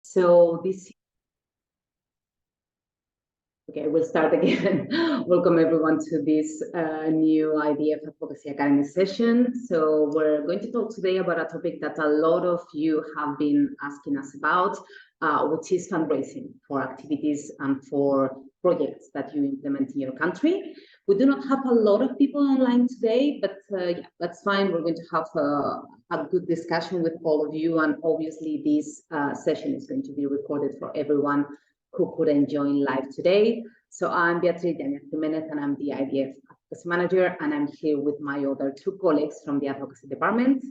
So this, okay, we'll start again. Welcome everyone to this new IDF Advocacy Academy session. So we're going to talk today about a topic that a lot of you have been asking us about, which is fundraising for activities and for projects that you implement in your country. We do not have a lot of people online today, but yeah, that's fine. We're going to have a good discussion with all of you, and obviously this session is going to be recorded for everyone who couldn't join live today. So I'm Beatriz Jimenez, and I'm the IDF Advocacy Manager, and I'm here with my other two colleagues from the Advocacy Department.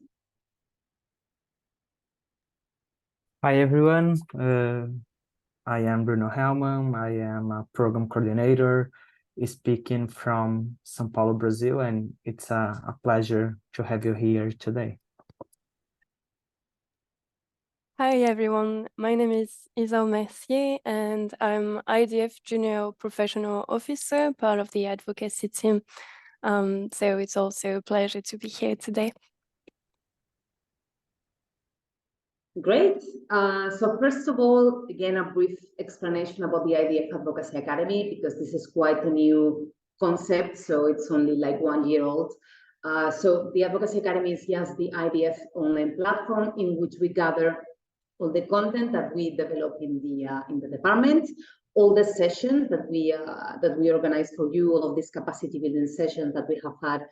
Hi everyone, I am Bruno Helman. I am a program coordinator speaking from São Paulo, Brazil, and it's a pleasure to have you here today. Hi everyone, my name is Isabelle Mercier and I'm IDF Junior Professional Officer, part of the advocacy team. So it's also a pleasure to be here today. Great. So first of all, again, a brief explanation about the IDF Advocacy Academy, because this is quite a new concept, so it's only like 1 year old. So the Advocacy Academy is just the IDF online platform in which we gather all the content that we develop in the department, all the sessions that we organize for you, all of these capacity building sessions that we have had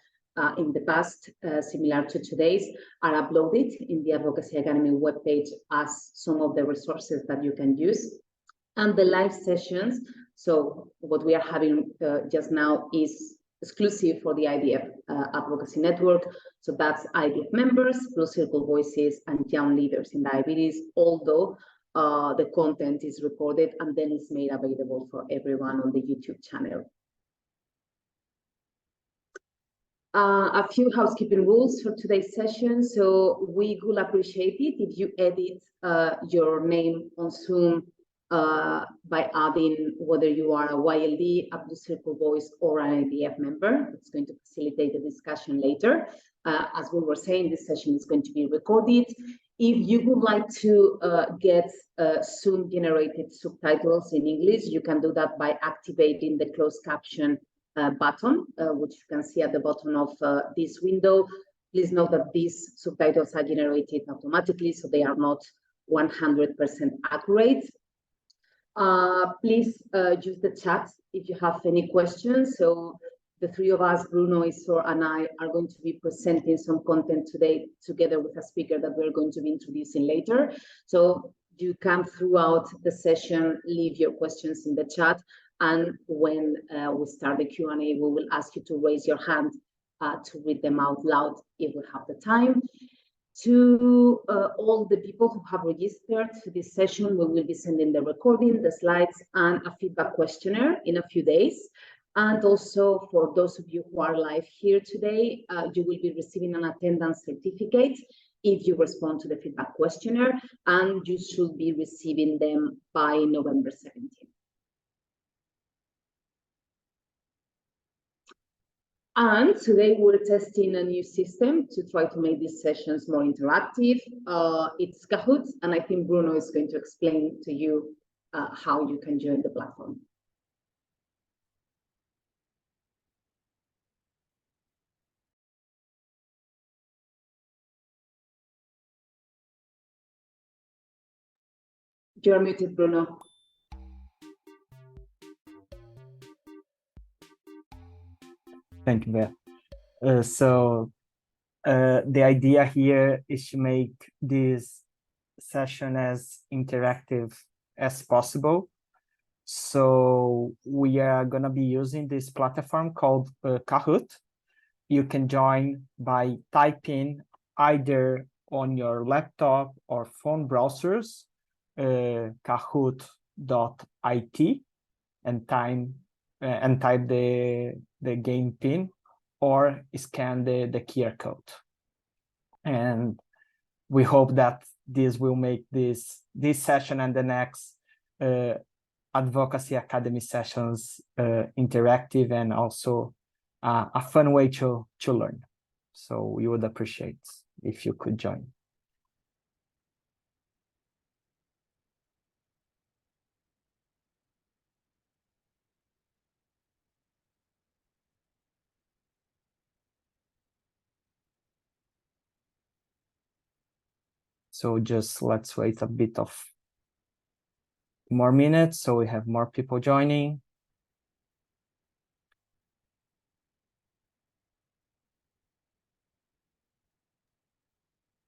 in the past, similar to today's, are uploaded in the Advocacy Academy webpage as some of the resources that you can use. And the live sessions, so what we are having just now is exclusive for the IDF Advocacy Network. So that's IDF Members, Blue Circle Voices, and Young Leaders in Diabetes, although the content is recorded and then is made available for everyone on the YouTube channel. A few housekeeping rules for today's session. So we will appreciate it if you edit your name on Zoom by adding whether you are a YLD, a Blue Circle Voice, or an IDF member. It's going to facilitate the discussion later. As we were saying, this session is going to be recorded. If you would like to get Zoom-generated subtitles in English, you can do that by activating the closed caption button, which you can see at the bottom of this window. Please note that these subtitles are generated automatically, so they are not 100% accurate. Please use the chat if you have any questions. So the three of us, Bruno, Isor, and I, are going to be presenting some content today together with a speaker that we're going to be introducing later. So you can, throughout the session, leave your questions in the chat. And when we start the Q&A, we will ask you to raise your hand to read them out loud if we have the time. To all the people who have registered to this session, we will be sending the recording, the slides, and a feedback questionnaire in a few days. And also, for those of you who are live here today, you will be receiving an attendance certificate if you respond to the feedback questionnaire, and you should be receiving them by November 17th. And today we're testing a new system to try to make these sessions more interactive. It's Kahoot, and I think Bruno is going to explain to you how you can join the platform. You're muted, Bruno. Thank you, Beth. So the idea here is to make this session as interactive as possible. So we are going to be using this platform called Kahoot. You can join by typing either on your laptop or phone browsers kahoot.it and type the game pin, or scan the QR code. And we hope that this will make this session and the next Advocacy Academy sessions interactive and also a fun way to learn. So we would appreciate if you could join. So just let's wait a bit of more minutes so we have more people joining.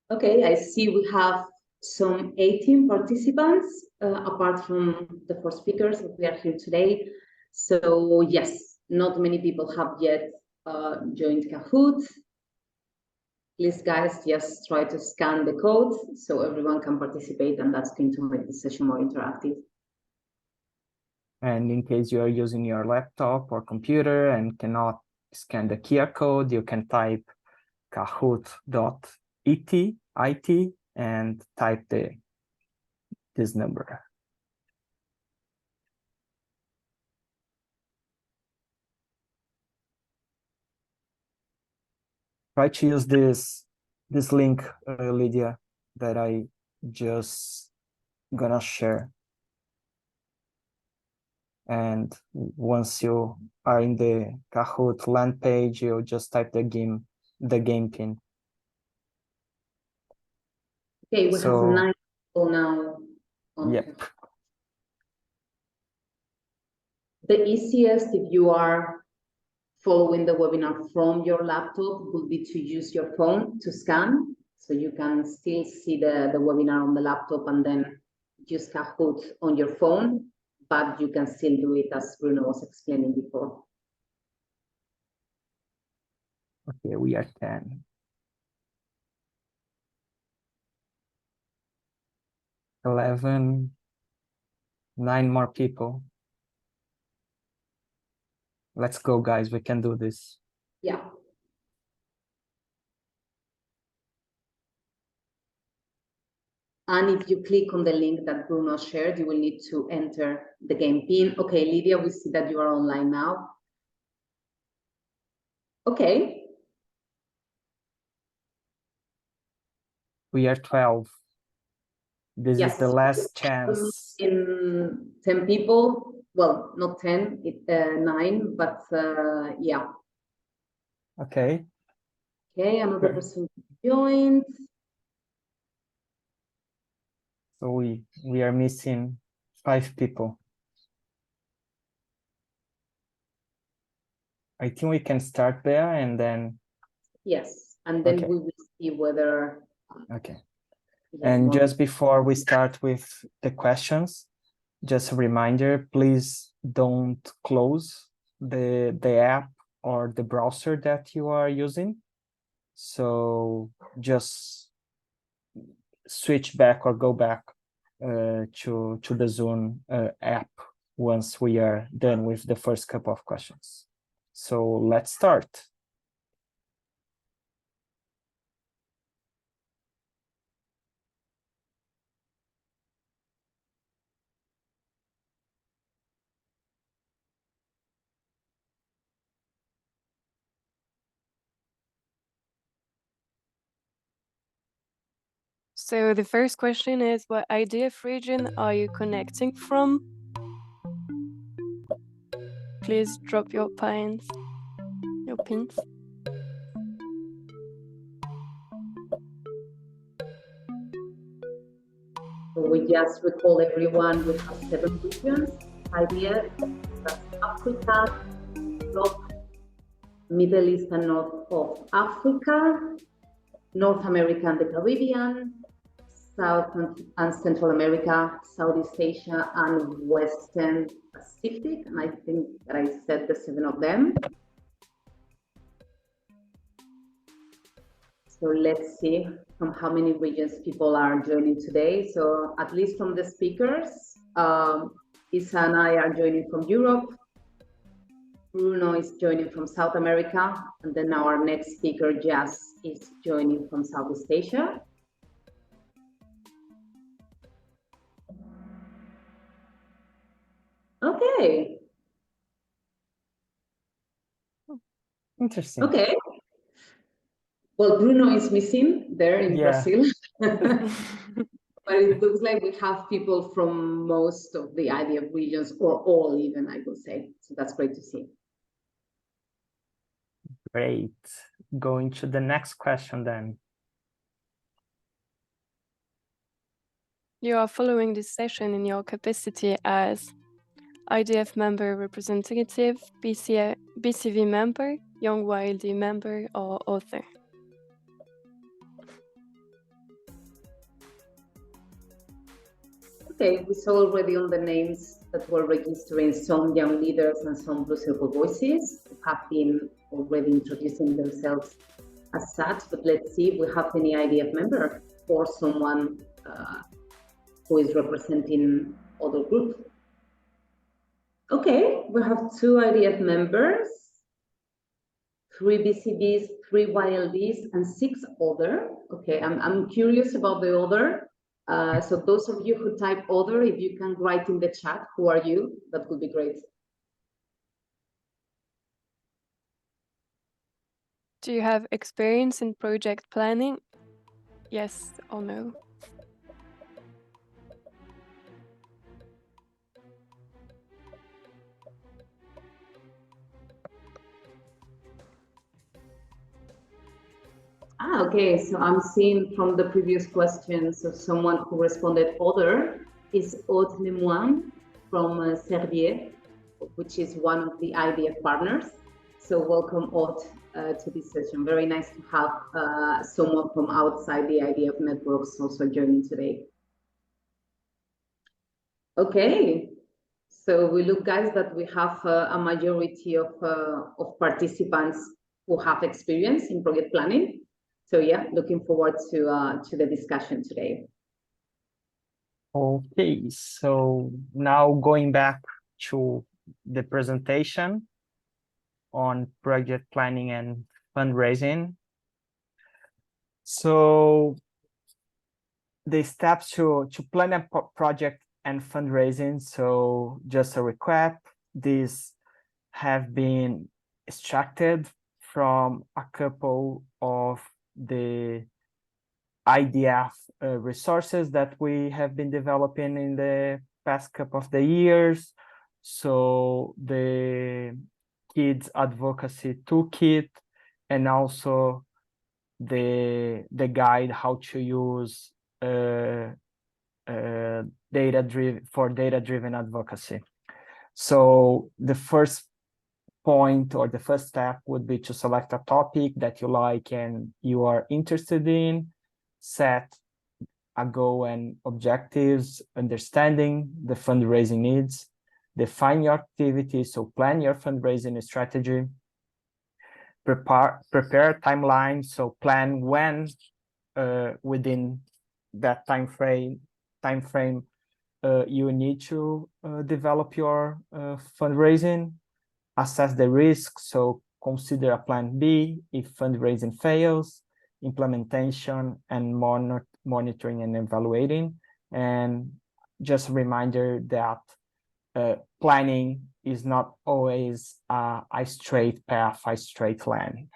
Okay, I see we have some 18 participants, apart from the 4 speakers that we are here today. So yes, not many people have yet joined Kahoot. Please, guys, just try to scan the code so everyone can participate, and that's going to make the session more interactive. And in case you are using your laptop or computer and cannot scan the QR code, you can type kahoot.it and type this number. Try to use this link, Lydia, that I just gonna share. And once you are in the Kahoot land page, you just type the game pin. Okay, we have 9 people now. Yep. The easiest, if you are following the webinar from your laptop, would be to use your phone to scan. So you can still see the webinar on the laptop and then use Kahoot on your phone, but you can still do it as Bruno was explaining before. Okay, we are 10. 11, 9 more people. Let's go, guys. We can do this. Yeah. And if you click on the link that Bruno shared, you will need to enter the game pin. Okay, Lydia, we see that you are online now. Okay. We are 12. This Yes. is the last chance. In 10 people, well, not 10, 9, but yeah. Okay. Okay, another person joined. So we are missing 5 people. I think we can start there and then. Yes, and then Okay. we will see whether. Okay. And just before we start with the questions, just a reminder, please don't close the app or the browser that you are using. So just switch back or go back to the Zoom app once we are done with the first couple of questions. So let's start. So the first question is, what IDF region are you connecting from? Please drop your pins. So we just recall everyone, we have 7 regions, IDF, that's Africa, Europe, Middle East and North of Africa, North America and the Caribbean, South and Central America, Southeast Asia, and Western Pacific. And I think that I said the 7 of them. So let's see from how many regions people are joining today. So at least from the speakers, Isa and I are joining from Europe. Bruno is joining from South America. And then our next speaker, Jazz, is joining from Southeast Asia. Okay. Interesting. Okay. Well, Bruno is missing there in Brazil. But it looks like we have people from most of the IDF regions, or all even, I would say. So that's great to see. Great. Going to the next question then. You are following this session in your capacity as IDF member representative, BCV member, young YLD member, or author. Okay, we saw already on the names that were registering some young leaders and some Blue Circle voices who have been already introducing themselves as such, but let's see if we have any IDF member or someone who is representing other group. Okay, we have 2 IDF members, 3 BCVs, 3 YLDs, and 6 other. Okay, I'm curious about the other. So those of you who type other, if you can write in the chat, who are you? That would be great. Do you have experience in project planning? Yes or no? Okay, so I'm seeing from the previous questions of someone who responded other is Aude Lemoine from Servier, which is one of the IDF partners. So welcome Aude to this session. Very nice to have someone from outside the IDF networks also joining today. Okay, so we look, guys, that we have a majority of participants who have experience in project planning. So yeah, looking forward to the discussion today. Okay, so now going back to the presentation on project planning and fundraising. So the steps to plan a project and fundraising. So just a recap, these have been extracted from a couple of the IDF resources that we have been developing in the past couple of the years. So the Kids Advocacy Toolkit, and also the guide how to use data-driven advocacy. So the first point or the first step would be to select a topic that you like and you are interested in, set a goal and objectives, understanding the fundraising needs, define your activities, so plan your fundraising strategy, prepare a timeline, so plan when within that time frame you need to develop your fundraising, assess the risk, so consider a plan B if fundraising fails, implementation and monitoring and evaluating. And just a reminder that planning is not always a straight path, a straight line.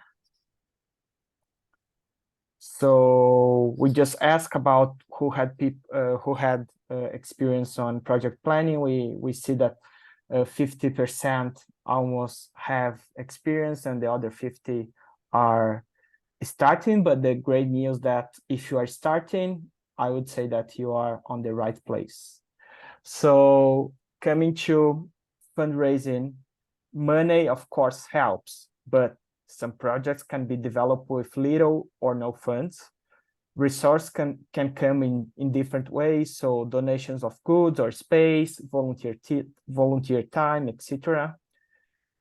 So we just asked about who had experience on project planning. We see that 50% almost have experience and the other 50 are starting, but the great news that if you are starting, I would say that you are on the right place. So coming to fundraising, money of course helps, but some projects can be developed with little or no funds. Resource can come in different ways, so donations of goods or space, volunteer time, etc.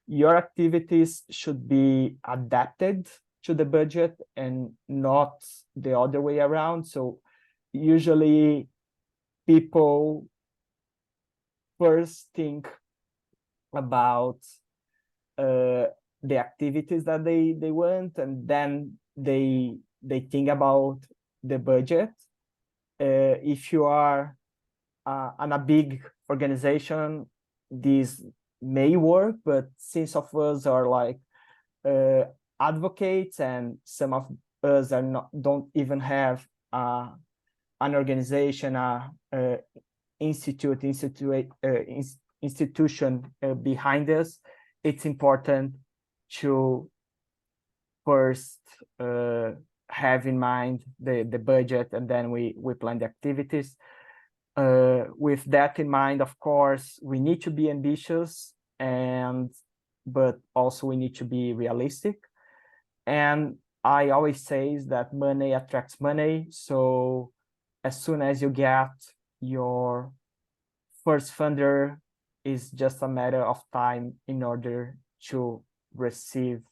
Your activities should be adapted to the budget and not the other way around. So usually people first think about the activities that they want, and then they think about the budget. If you are on a big organization, this may work, but since of us are like advocates and some of us are don't even have an organization, institution behind us, it's important to first have in mind the budget, and then we plan the activities. with that in mind, of course, we need to be ambitious, but also we need to be realistic. And I always say is that money attracts money. So as soon as you get your first funder, it's just a matter of time in order to receive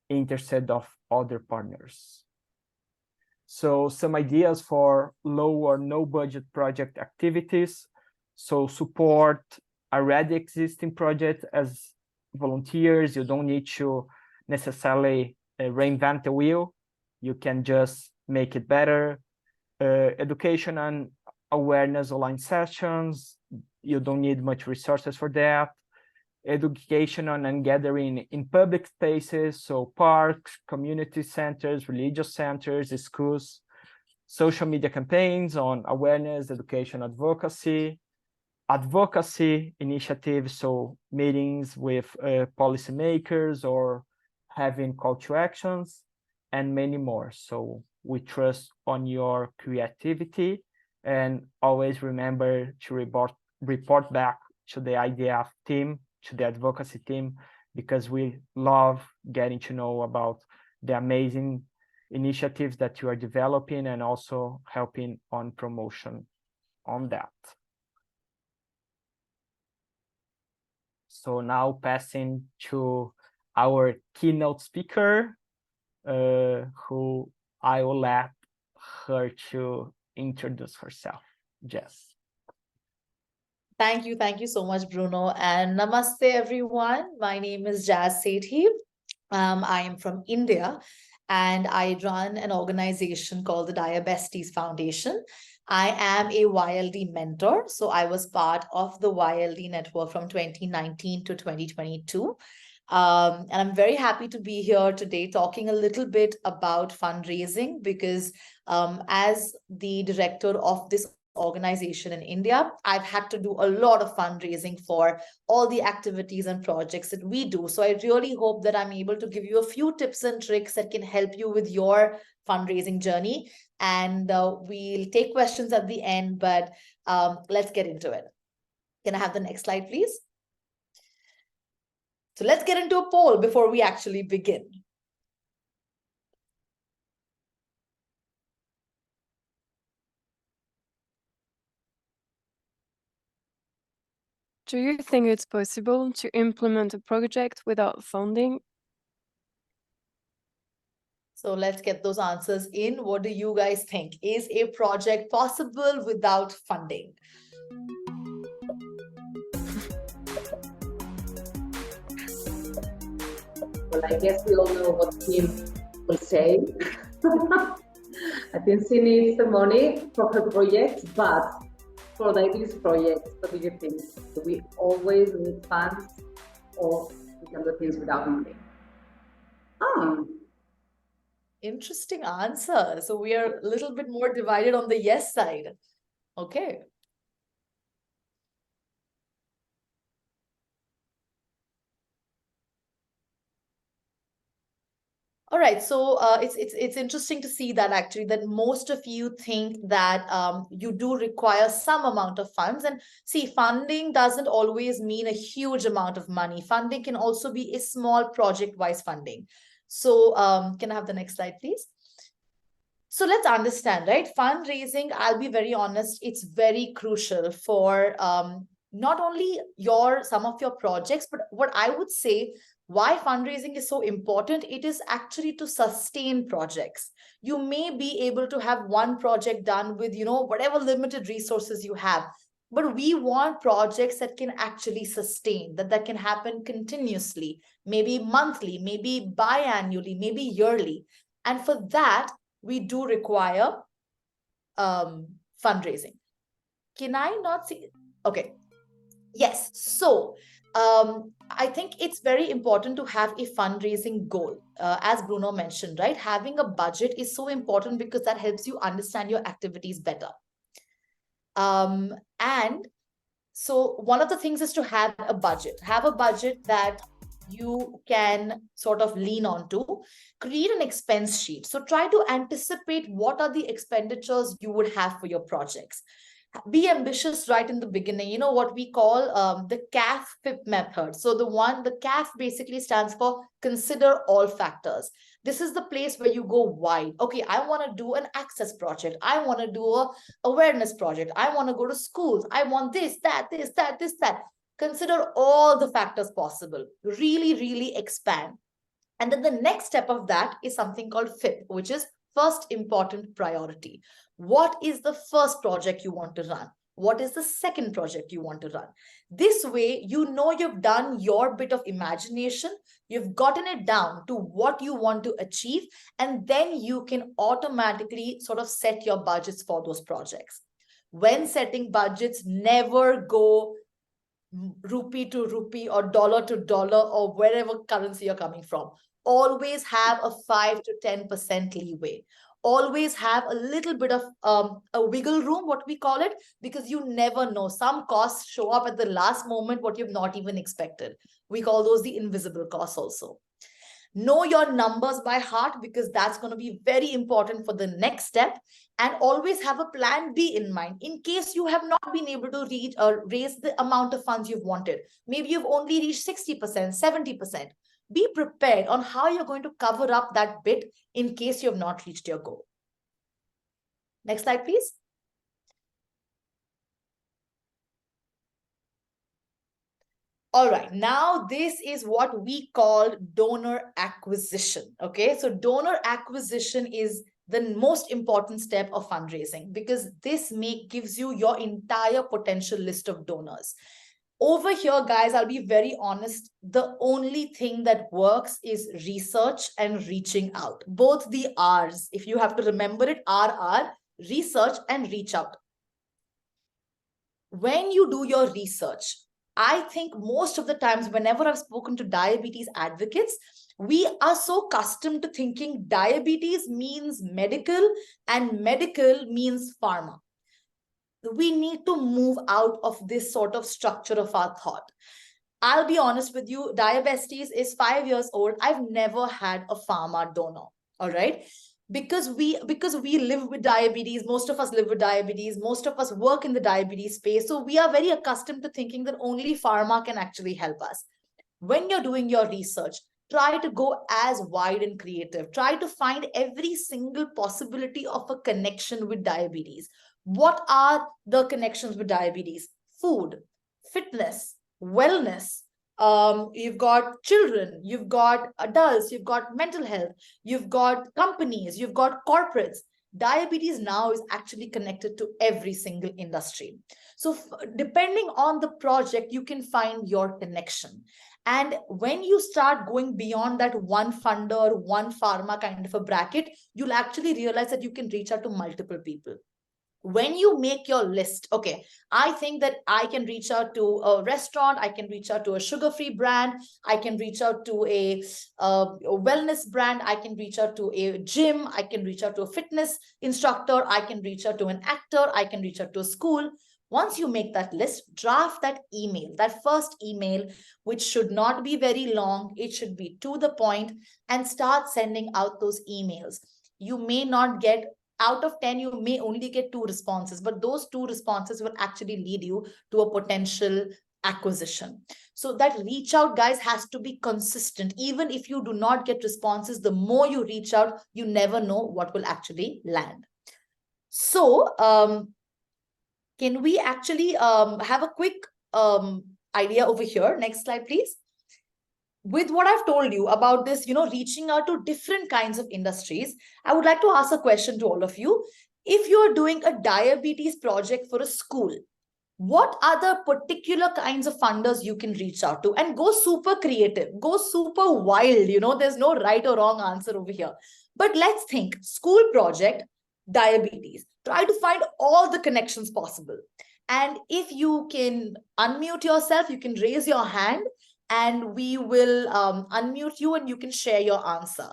interest of other partners. So some ideas for low or no budget project activities. So support already existing projects as volunteers. You don't need to necessarily reinvent the wheel. You can just make it better. Education and awareness online sessions. You don't need much resources for that. Education on and gathering in public spaces, so parks, community centers, religious centers, schools, social media campaigns on awareness, education, advocacy initiatives, so meetings with policymakers or having call to actions, and many more. So we trust on your creativity, and always remember to report back to the IDF team, to the advocacy team, because we love getting to know about the amazing initiatives that you are developing and also helping on promotion on that. So now passing to our keynote speaker, who I will let her to introduce herself. Jess. Thank you so much, Bruno. And namaste, everyone. My name is Jazz Sethi. I am from India, and I run an organization called the Diabetes Foundation. I am a YLD mentor, so I was part of the YLD network from 2019 to 2022. And I'm very happy to be here today talking a little bit about fundraising, because as the director of this organization in India, I've had to do a lot of fundraising for all the activities and projects that we do. So I really hope that I'm able to give you a few tips and tricks that can help you with your fundraising journey. And we'll take questions at the end, but let's get into it. Can I have the next slide, please? So let's get into a poll before we actually begin. Do you think it's possible to implement a project without funding? So let's get those answers in. What do you guys think? Is a project possible without funding? Well, I guess we all know what Kim will say. I think she needs the money for her project, but for this project, what do you think? Do we always need funds, or we can do things without money? Interesting answer. So we are a little bit more divided on the yes side. Okay. All right, so it's interesting to see that actually that most of you think that you do require some amount of funds. And see, funding doesn't always mean a huge amount of money. Funding can also be a small project-wise funding. So can I have the next slide, please? So let's understand, right? Fundraising, I'll be very honest, it's very crucial for not only some of your projects, but what I would say, why fundraising is so important, it is actually to sustain projects. You may be able to have one project done with, whatever limited resources you have, but we want projects that can actually sustain, that can happen continuously, maybe monthly, maybe biannually, maybe yearly. And for that, we do require fundraising. Can I not see? Okay. Yes. So I think it's very important to have a fundraising goal. As Bruno mentioned, right? Having a budget is so important because that helps you understand your activities better. And so one of the things is to have a budget that you can sort of lean on to. Create an expense sheet. So try to anticipate what are the expenditures you would have for your projects. Be ambitious right in the beginning. You know what we call the CAF-FIP method. So the CAF basically stands for consider all factors. This is the place where you go wide. Okay, I want to do an access project. I want to do a awareness project. I want to go to schools. I want this, that, this, that, this, that. Consider all the factors possible. Really, really expand. And then the next step of that is something called FIP, which is first important priority. What is the first project you want to run? What is the second project you want to run? This way, you know you've done your bit of imagination, you've gotten it down to what you want to achieve, and then you can automatically sort of set your budgets for those projects. When setting budgets, never go rupee to rupee or dollar to dollar or wherever currency you're coming from. Always have a 5 to 10% leeway. Always have a little bit of a wiggle room, what we call it, because you never know. Some costs show up at the last moment, what you've not even expected. We call those the invisible costs also. Know your numbers by heart, because that's going to be very important for the next step. And always have a plan B in mind in case you have not been able to reach or raise the amount of funds you've wanted. Maybe you've only reached 60%, 70%. Be prepared on how you're going to cover up that bit in case you have not reached your goal. Next slide, please. All right, now this is what we call donor acquisition. Okay, so donor acquisition is the most important step of fundraising, because this gives you your entire potential list of donors. Over here, guys, I'll be very honest, the only thing that works is research and reaching out. Both the R's, if you have to remember it, R, research and reach out. When you do your research, I think most of the times, whenever I've spoken to diabetes advocates, we are so accustomed to thinking diabetes means medical and medical means pharma. We need to move out of this sort of structure of our thought. I'll be honest with you, diabetes is 5 years old. I've never had a pharma donor, all right? Because we live with diabetes, most of us live with diabetes, most of us work in the diabetes space. So we are very accustomed to thinking that only pharma can actually help us. When you're doing your research, try to go as wide and creative. Try to find every single possibility of a connection with diabetes. What are the connections with diabetes? Food, fitness, wellness. You've got children, you've got adults, you've got mental health, you've got companies, you've got corporates. Diabetes now is actually connected to every single industry. So depending on the project, you can find your connection. And when you start going beyond that one funder, one pharma kind of a bracket, you'll actually realize that you can reach out to multiple people. When you make your list, okay, I think that I can reach out to a restaurant, I can reach out to a sugar-free brand, I can reach out to a wellness brand, I can reach out to a gym, I can reach out to a fitness instructor, I can reach out to an actor, I can reach out to a school. Once you make that list, draft that email, that first email, which should not be very long, it should be to the point, and start sending out those emails. You may not get, out of 10, you may only get 2 responses, but those 2 responses will actually lead you to a potential acquisition. So that reach out, guys, has to be consistent. Even if you do not get responses, the more you reach out, you never know what will actually land. So can we actually have a quick idea over here? Next slide, please. With what I've told you about this, reaching out to different kinds of industries, I would like to ask a question to all of you. If you're doing a diabetes project for a school, what are the particular kinds of funders you can reach out to? And go super creative, go super wild, there's no right or wrong answer over here. But let's think, school project, diabetes. Try to find all the connections possible. And if you can unmute yourself, you can raise your hand, and we will unmute you and you can share your answer.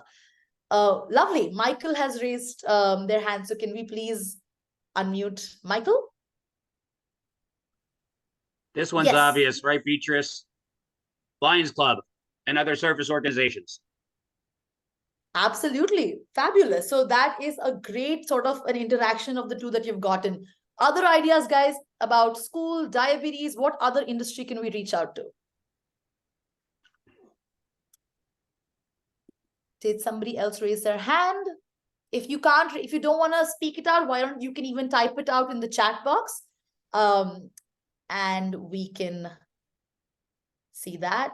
Lovely. Michael has raised their hand. So can we please unmute Michael? This one's obvious, right, Beatrice? Lions Club and other service organizations. Absolutely. Fabulous. So that is a great sort of an interaction of the two that you've gotten. Other ideas, guys, about school, diabetes, what other industry can we reach out to? Did somebody else raise their hand? If you can't, if you don't want to speak it out, why don't you can even type it out in the chat box, and we can see that.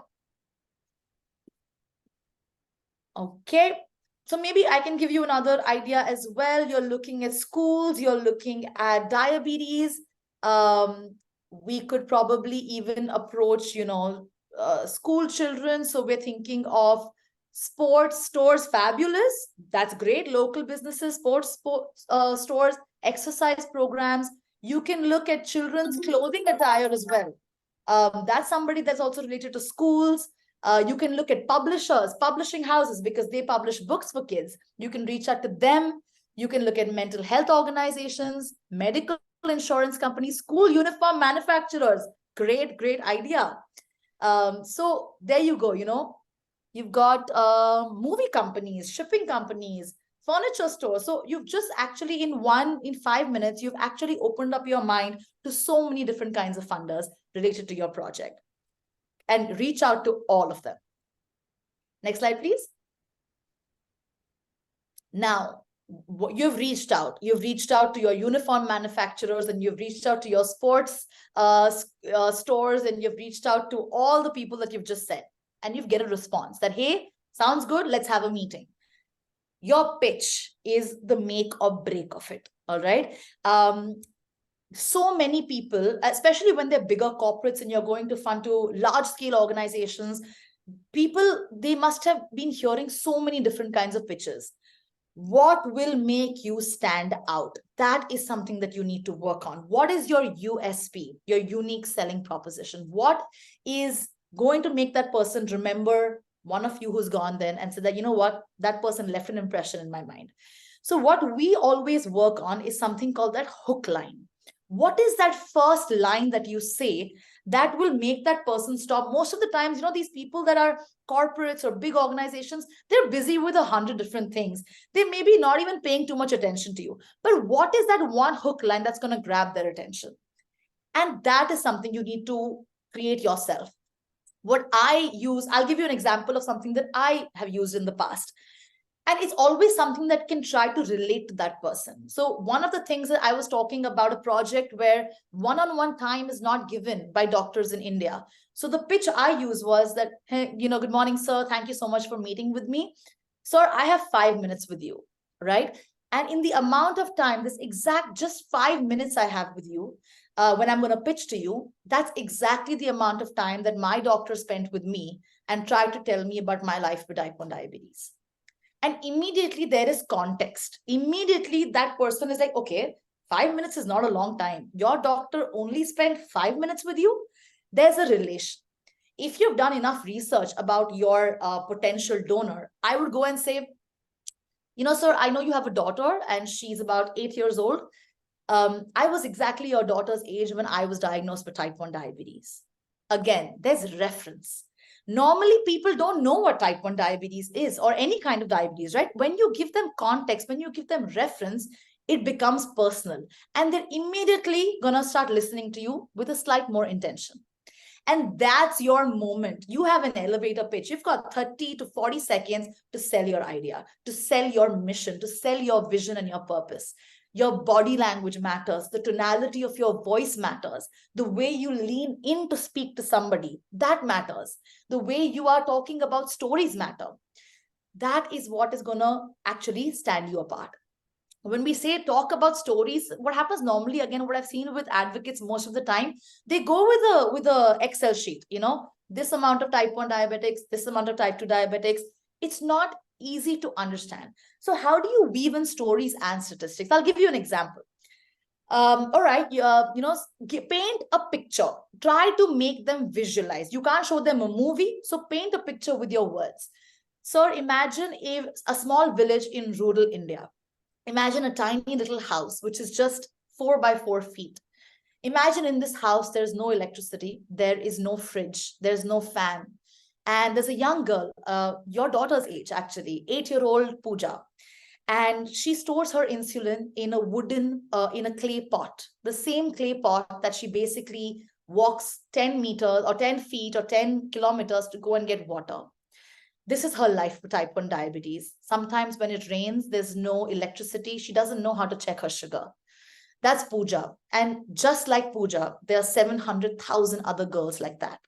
Okay, so maybe I can give you another idea as well. You're looking at schools, you're looking at diabetes. We could probably even approach, you know, school children. So we're thinking of sports stores, fabulous. That's great. Local businesses, sports stores, exercise programs. You can look at children's clothing attire as well. That's somebody that's also related to schools. You can look at publishers, publishing houses, because they publish books for kids. You can reach out to them. You can look at mental health organizations, medical insurance companies, school uniform manufacturers. Great, great idea. So there you go, you know. You've got movie companies, shipping companies, furniture stores. So you've just actually in 5 minutes, you've actually opened up your mind to so many different kinds of funders related to your project, and reach out to all of them. Next slide, please. Now, you've reached out to your uniform manufacturers, and you've reached out to your sports stores, and you've reached out to all the people that you've just said, and you've get a response that, hey, sounds good, let's have a meeting. Your pitch is the make or break of it, all right? So many people, especially when they're bigger corporates and you're going to fund to large scale organizations, people, they must have been hearing so many different kinds of pitches. What will make you stand out? That is something that you need to work on. What is your USP, your unique selling proposition? What is going to make that person remember one of you who's gone then and say that, you know what, that person left an impression in my mind. So what we always work on is something called that hook line. What is that first line that you say that will make that person stop? Most of the times, you know, these people that are corporates or big organizations, they're busy with 100 different things. They may be not even paying too much attention to you. But what is that one hook line that's going to grab their attention? And that is something you need to create yourself. What I use, I'll give you an example of something that I have used in the past. And it's always something that can try to relate to that person. So one of the things that I was talking about, a project where one-on-one time is not given by doctors in India. So the pitch I used was that, hey, you know, good morning, sir. Thank you so much for meeting with me. Sir, I have 5 minutes with you, right? And in the amount of time, this exact just 5 minutes I have with you, when I'm going to pitch to you, that's exactly the amount of time that my doctor spent with me and tried to tell me about my life with type 1 diabetes. And immediately there is context. Immediately that person is like, okay, 5 minutes is not a long time. Your doctor only spent 5 minutes with you. There's a relation. If you've done enough research about your potential donor, I would go and say, you know, sir, I know you have a daughter and she's about 8 years old. I was exactly your daughter's age when I was diagnosed with type 1 diabetes. Again, there's reference. Normally, people don't know what type 1 diabetes is or any kind of diabetes, right? When you give them context, when you give them reference, it becomes personal. And they're immediately going to start listening to you with a slight more intention. And that's your moment. You have an elevator pitch. You've got 30 to 40 seconds to sell your idea, to sell your mission, to sell your vision and your purpose. Your body language matters. The tonality of your voice matters. The way you lean in to speak to somebody, that matters. The way you are talking about stories matter. That is what is going to actually stand you apart. When we say talk about stories, what happens normally, again, what I've seen with advocates most of the time, they go with a Excel sheet, you know, this amount of type 1 diabetics, this amount of type 2 diabetics. It's not easy to understand. So how do you weave in stories and statistics? I'll give you an example. All right, paint a picture. Try to make them visualize. You can't show them a movie, so paint a picture with your words. So imagine a small village in rural India. Imagine a tiny little house, which is just 4 by 4 feet. Imagine in this house, there's no electricity, there is no fridge, there's no fan. And there's a young girl, your daughter's age, actually, 8-year-old Pooja. And she stores her insulin in a wooden, in a clay pot, the same clay pot that she basically walks 10 meters or 10 feet or 10 kilometers to go and get water. This is her life for type 1 diabetes. Sometimes when it rains, there's no electricity. She doesn't know how to check her sugar. That's Pooja. And just like Pooja, there are 700,000 other girls like that.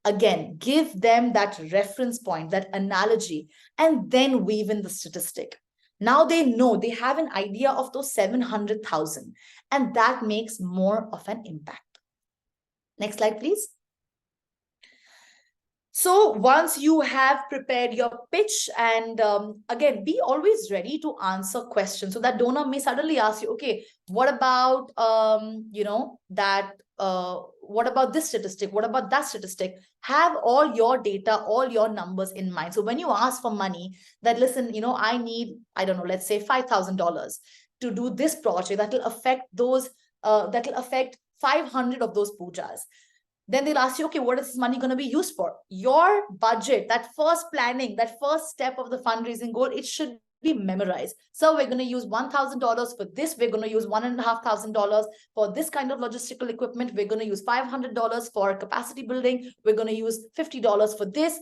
Again, give them that reference point, that analogy, and then weave in the statistic. Now they know, they have an idea of those 700,000, and that makes more of an impact. Next slide, please. So once you have prepared your pitch, and again, be always ready to answer questions. So that donor may suddenly ask you, okay, what about, what about this statistic? What about that statistic? Have all your data, all your numbers in mind. So when you ask for money, that listen, I need, I don't know, let's say $5,000 to do this project that will affect those, that will affect 500 of those pujas. Then they'll ask you, okay, what is this money going to be used for? Your budget, that first planning, that first step of the fundraising goal, it should be memorized. So we're going to use $1,000 for this. We're going to use $1,500 for this kind of logistical equipment. We're going to use $500 for capacity building. We're going to use $50 for this.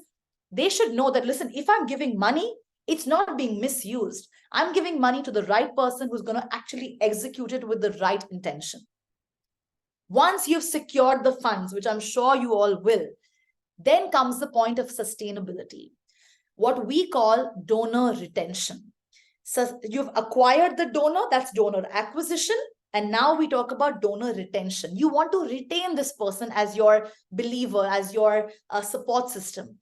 They should know that, listen, if I'm giving money, it's not being misused. I'm giving money to the right person who's going to actually execute it with the right intention. Once you've secured the funds, which I'm sure you all will, then comes the point of sustainability, what we call donor retention. So you've acquired the donor, that's donor acquisition. And now we talk about donor retention. You want to retain this person as your believer, as your support system.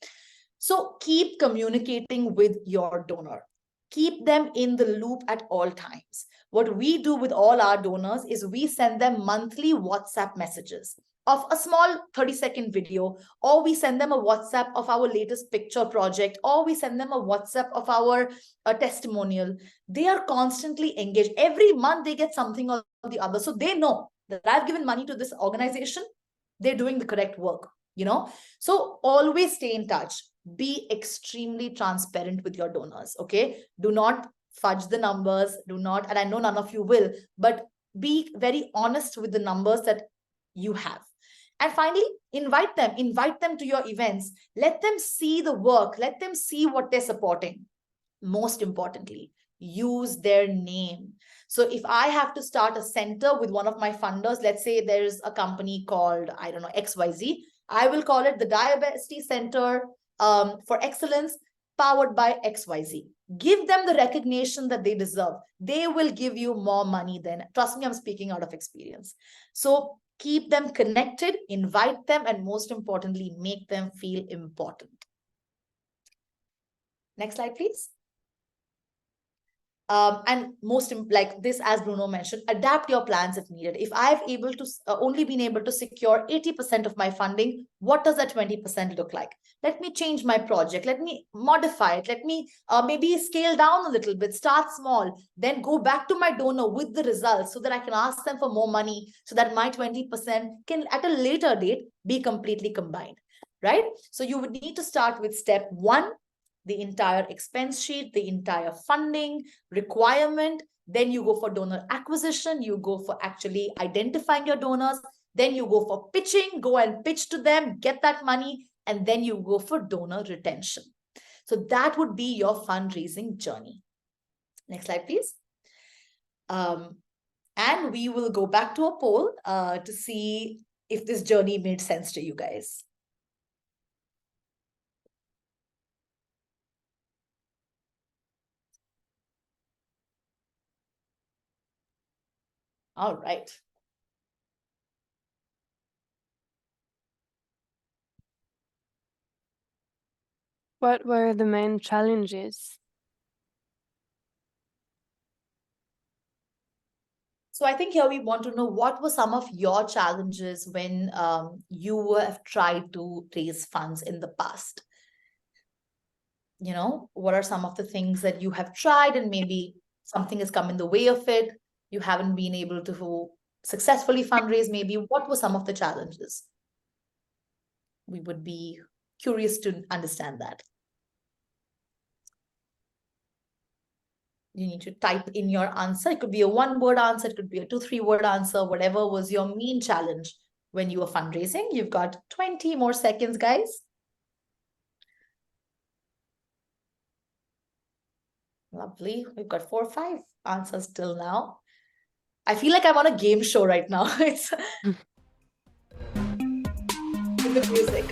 So keep communicating with your donor. Keep them in the loop at all times. What we do with all our donors is we send them monthly WhatsApp messages of a small 30-second video, or we send them a WhatsApp of our latest picture project, or we send them a WhatsApp of our testimonial. They are constantly engaged. Every month they get something or the other. So they know that I've given money to this organization. They're doing the correct work, So always stay in touch. Be extremely transparent with your donors, okay? Do not fudge the numbers, and I know none of you will, but be very honest with the numbers that you have. And finally, invite them to your events. Let them see the work. Let them see what they're supporting. Most importantly, use their name. So if I have to start a center with one of my funders, let's say there's a company called, I don't know, XYZ, I will call it the Diabetes Center for Excellence, powered by XYZ. Give them the recognition that they deserve. They will give you more money then. Trust me, I'm speaking out of experience. So keep them connected, invite them, and most importantly, make them feel important. Next slide, please. And most like this, as Bruno mentioned, adapt your plans if needed. If I've only been able to secure 80% of my funding, what does that 20% look like? Let me change my project. Let me modify it. Let me maybe scale down a little bit, start small, then go back to my donor with the results so that I can ask them for more money so that my 20% can at a later date be completely combined, right? So you would need to start with step 1, the entire expense sheet, the entire funding requirement. Then you go for donor acquisition. You go for actually identifying your donors. Then you go for pitching, go and pitch to them, get that money. And then you go for donor retention. So that would be your fundraising journey. Next slide, please. And we will go back to a poll to see if this journey made sense to you guys. All right. What were the main challenges? So I think here we want to know what were some of your challenges when you have tried to raise funds in the past. What are some of the things that you have tried and maybe something has come in the way of it? You haven't been able to successfully fundraise, maybe. What were some of the challenges? We would be curious to understand that. You need to type in your answer. It could be a 1-word answer. It could be a 2-3-word answer, whatever was your main challenge when you were fundraising. You've got 20 more seconds, guys. Lovely. We've got 4 or 5 answers till now. I feel like I'm on a game show right now. It's with the music.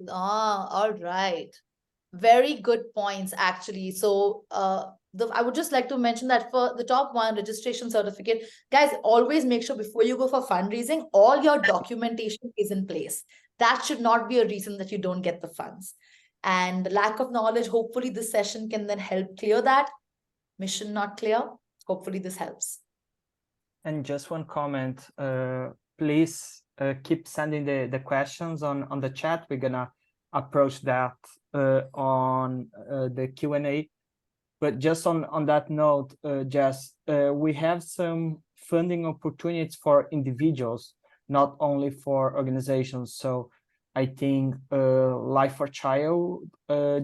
Ah, all right. Very good points, actually. So I would just like to mention that for the top one, registration certificate, guys, always make sure before you go for fundraising, all your documentation is in place. That should not be a reason that you don't get the funds. And lack of knowledge, hopefully this session can then help clear that. Mission not clear. Hopefully this helps. And just one comment, please keep sending the questions on the chat. We're gonna approach that on the Q&A. But just on that note, Jess, we have some funding opportunities for individuals, not only for organizations. So I think Life for Child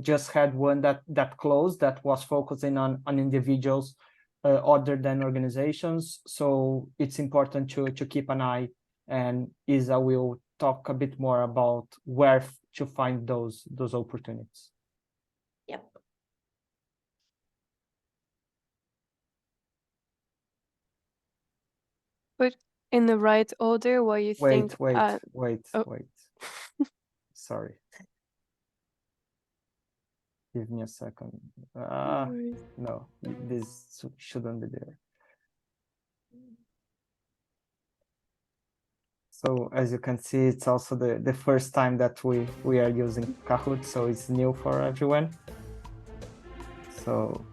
just had one that closed that was focusing on individuals other than organizations. So it's important to keep an eye, and Isa will talk a bit more about where to find those opportunities. Yep. But in the right order, what you think? Wait. Sorry. Give me a second. No, this shouldn't be there. So as you can see, it's also the first time that we are using Kahoot, so it's new for everyone. So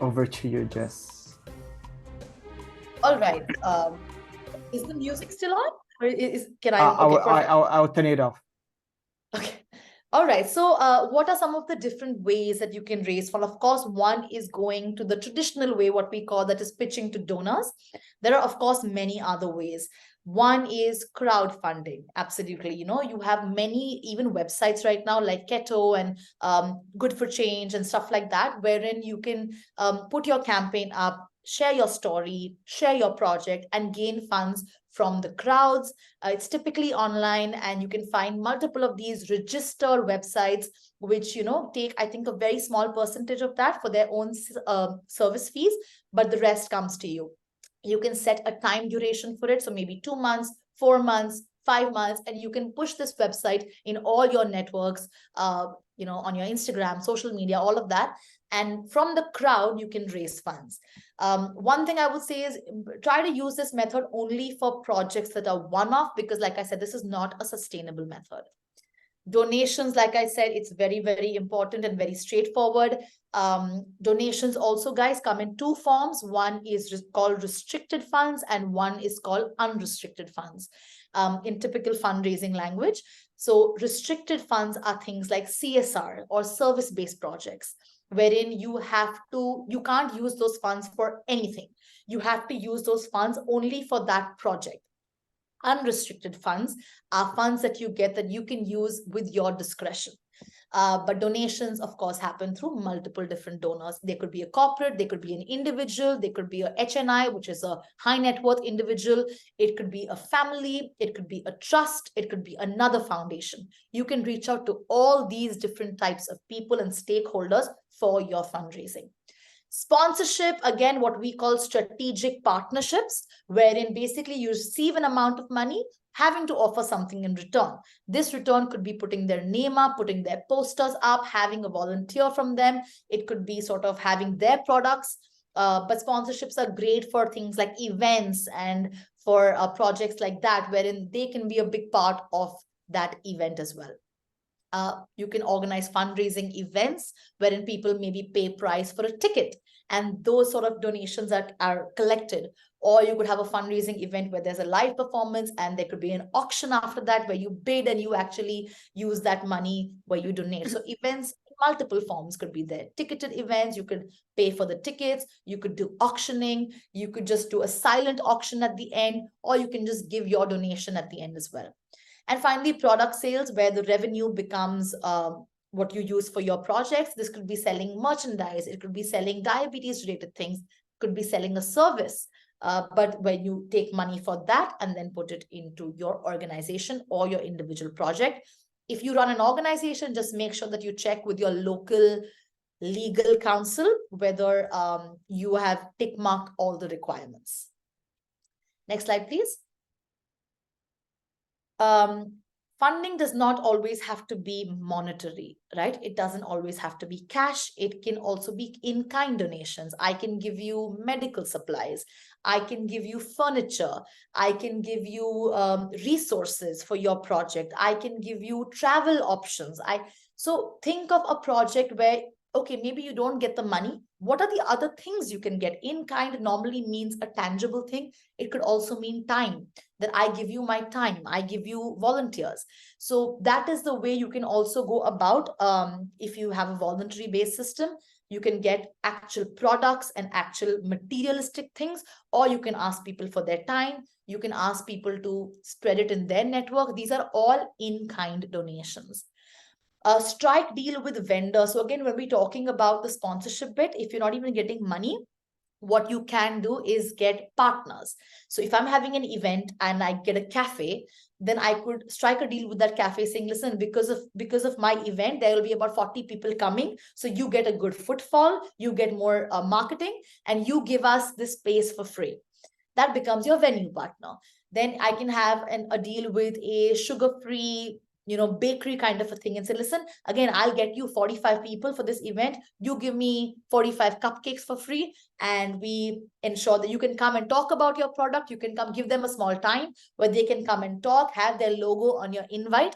over to you, Jess. All right. Is the music still on? Or can I? I'll turn it off. Okay. All right. So what are some of the different ways that you can raise funds? Of course, one is going to the traditional way, what we call that is pitching to donors. There are, of course, many other ways. One is crowdfunding. Absolutely. You know, you have many even websites right now like Keto and Good for Change and stuff like that, wherein you can put your campaign up, share your story, share your project, and gain funds from the crowds. It's typically online, and you can find multiple of these registered websites, which, you know, take, I think, a very small percentage of that for their own service fees, but the rest comes to you. You can set a time duration for it. So maybe 2 months, 4 months, 5 months, and you can push this website in all your networks, you know, on your Instagram, social media, all of that. And from the crowd, you can raise funds. One thing I would say is try to use this method only for projects that are one-off, because like I said, this is not a sustainable method. Donations, like I said, it's very, very important and very straightforward. Donations also, guys, come in 2 forms. One is called restricted funds and one is called unrestricted funds in typical fundraising language. So restricted funds are things like CSR or service-based projects, wherein you can't use those funds for anything. You have to use those funds only for that project. Unrestricted funds are funds that you get that you can use with your discretion. But donations, of course, happen through multiple different donors. They could be a corporate, they could be an individual, they could be a HNI, which is a high net worth individual. It could be a family, it could be a trust, it could be another foundation. You can reach out to all these different types of people and stakeholders for your fundraising. Sponsorship, again, what we call strategic partnerships, wherein basically you receive an amount of money, having to offer something in return. This return could be putting their name up, putting their posters up, having a volunteer from them. It could be sort of having their products. But sponsorships are great for things like events and for projects like that, wherein they can be a big part of that event as well. You can organize fundraising events wherein people maybe pay price for a ticket, and those sort of donations are collected. Or you could have a fundraising event where there's a live performance and there could be an auction after that where you bid and you actually use that money where you donate. So events multiple forms could be there. Ticketed events, you could pay for the tickets, you could do auctioning, you could just do a silent auction at the end, or you can just give your donation at the end as well. And finally, product sales, where the revenue becomes what you use for your projects. This could be selling merchandise, it could be selling diabetes related things, could be selling a service, but where you take money for that and then put it into your organization or your individual project. If you run an organization, just make sure that you check with your local legal counsel whether you have tick marked all the requirements. Next slide, please. Funding does not always have to be monetary, right? It doesn't always have to be cash. It can also be in-kind donations. I can give you medical supplies. I can give you furniture. I can give you resources for your project. I can give you travel options. So think of a project where, okay, maybe you don't get the money. What are the other things you can get? In kind normally means a tangible thing. It could also mean time, that I give you my time. I give you volunteers. So that is the way you can also go about. If you have a voluntary based system, you can get actual products and actual materialistic things, or you can ask people for their time. You can ask people to spread it in their network. These are all in-kind donations. Strike deal with vendors. So again, when we're talking about the sponsorship bit, if you're not even getting money, what you can do is get partners. So if I'm having an event and I get a cafe, then I could strike a deal with that cafe saying, listen, because of my event, there will be about 40 people coming. So you get a good footfall, you get more marketing, and you give us this space for free. That becomes your venue partner. Then I can have a deal with a sugar-free, bakery kind of a thing and say, listen, again, I'll get you 45 people for this event. You give me 45 cupcakes for free. And we ensure that you can come and talk about your product. You can come, give them a small time where they can come and talk, have their logo on your invite.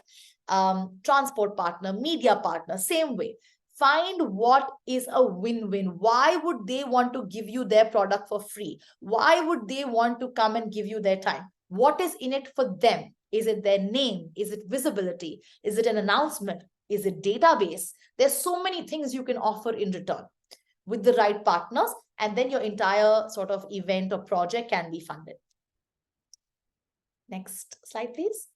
Transport partner, media partner, same way. Find what is a win-win. Why would they want to give you their product for free? Why would they want to come and give you their time? What is in it for them? Is it their name? Is it visibility? Is it an announcement? Is it database? There's so many things you can offer in return with the right partners, and then your entire sort of event or project can be funded. Next slide, please.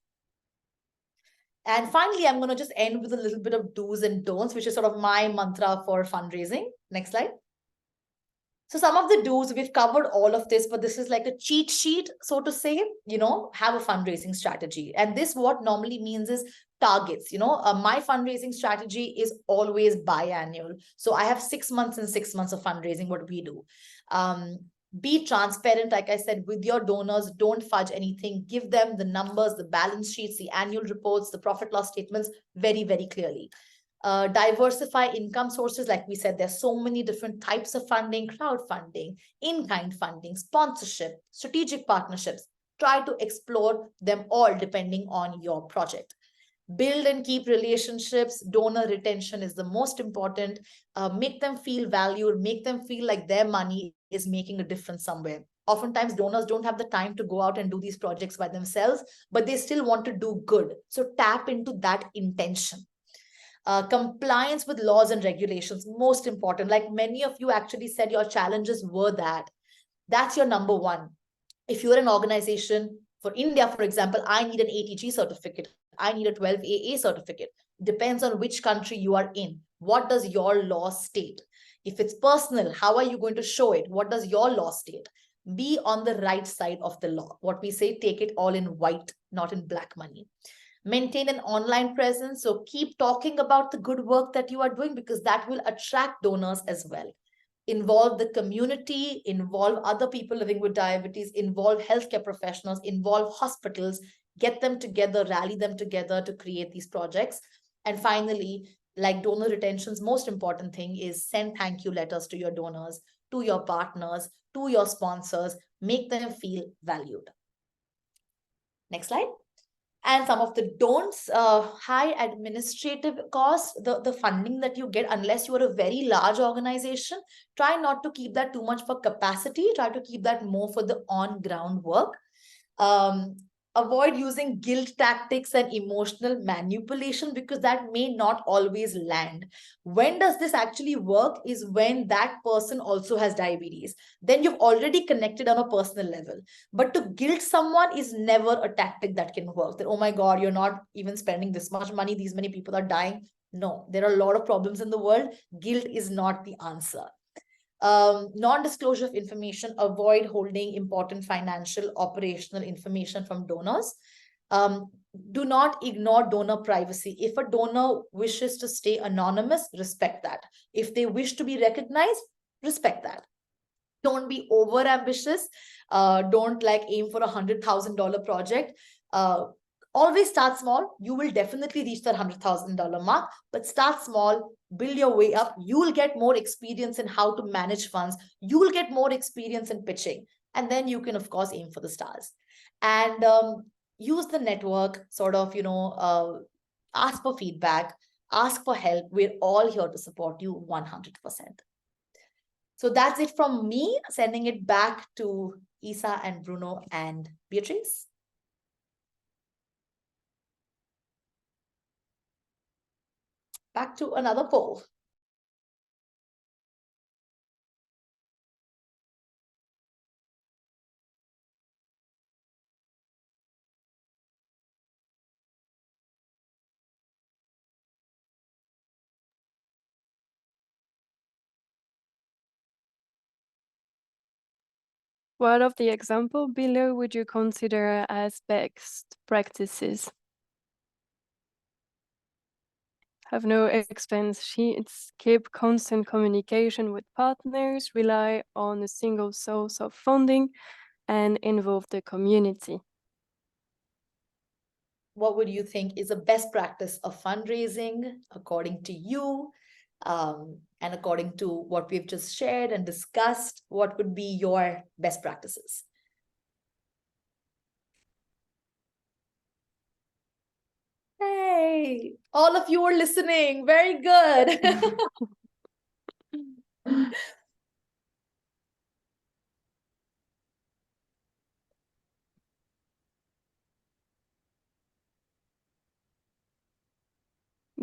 And finally, I'm going to just end with a little bit of do's and don'ts, which is sort of my mantra for fundraising. Next slide. So some of the do's, we've covered all of this, but this is like a cheat sheet, so to say, have a fundraising strategy. And this what normally means is targets. My fundraising strategy is always biannual. So I have 6 months and 6 months of fundraising, what we do. Be transparent, like I said, with your donors. Don't fudge anything. Give them the numbers, the balance sheets, the annual reports, the profit loss statements very, very clearly. Diversify income sources. Like we said, there's so many different types of funding: crowdfunding, in-kind funding, sponsorship, strategic partnerships. Try to explore them all depending on your project. Build and keep relationships. Donor retention is the most important. Make them feel valued. Make them feel like their money is making a difference somewhere. Oftentimes, donors don't have the time to go out and do these projects by themselves, but they still want to do good. So tap into that intention. Compliance with laws and regulations, most important. Like many of you actually said, your challenges were that. That's your number one. If you're an organization, for India, for example, I need an ATG certificate. I need a 12AA certificate. Depends on which country you are in. What does your law state? If it's personal, how are you going to show it? What does your law state? Be on the right side of the law. What we say, take it all in white, not in black money. Maintain an online presence. So keep talking about the good work that you are doing, because that will attract donors as well. Involve the community, involve other people living with diabetes, involve healthcare professionals, involve hospitals, get them together, rally them together to create these projects. And finally, like donor retention's most important thing is send thank you letters to your donors, to your partners, to your sponsors, make them feel valued. Next slide. And some of the don'ts, high administrative costs, the funding that you get, unless you are a very large organization, try not to keep that too much for capacity. Try to keep that more for the on-ground work. Avoid using guilt tactics and emotional manipulation because that may not always land. When does this actually work is when that person also has diabetes. Then you've already connected on a personal level. But to guilt someone is never a tactic that can work. That, oh my God, you're not even spending this much money. These many people are dying. No, there are a lot of problems in the world. Guilt is not the answer. Non-disclosure of information, avoid holding important financial operational information from donors. Do not ignore donor privacy. If a donor wishes to stay anonymous, respect that. If they wish to be recognized, respect that. Don't be over ambitious. Don't like aim for $100,000 project. Always start small. You will definitely reach that $100,000 mark, but start small, build your way up. You will get more experience in how to manage funds. You will get more experience in pitching. And then you can, of course, aim for the stars. And use the network, sort of, ask for feedback, ask for help. We're all here to support you 100%. So that's it from me, sending it back to Isa and Bruno and Beatrice. Back to another poll. What of the example below would you consider as best practices? Have no expense sheets, keep constant communication with partners, rely on a single source of funding, and involve the community. What would you think is a best practice of fundraising according to you? And according to what we've just shared and discussed, what would be your best practices? Hey, all of you are listening. Very good.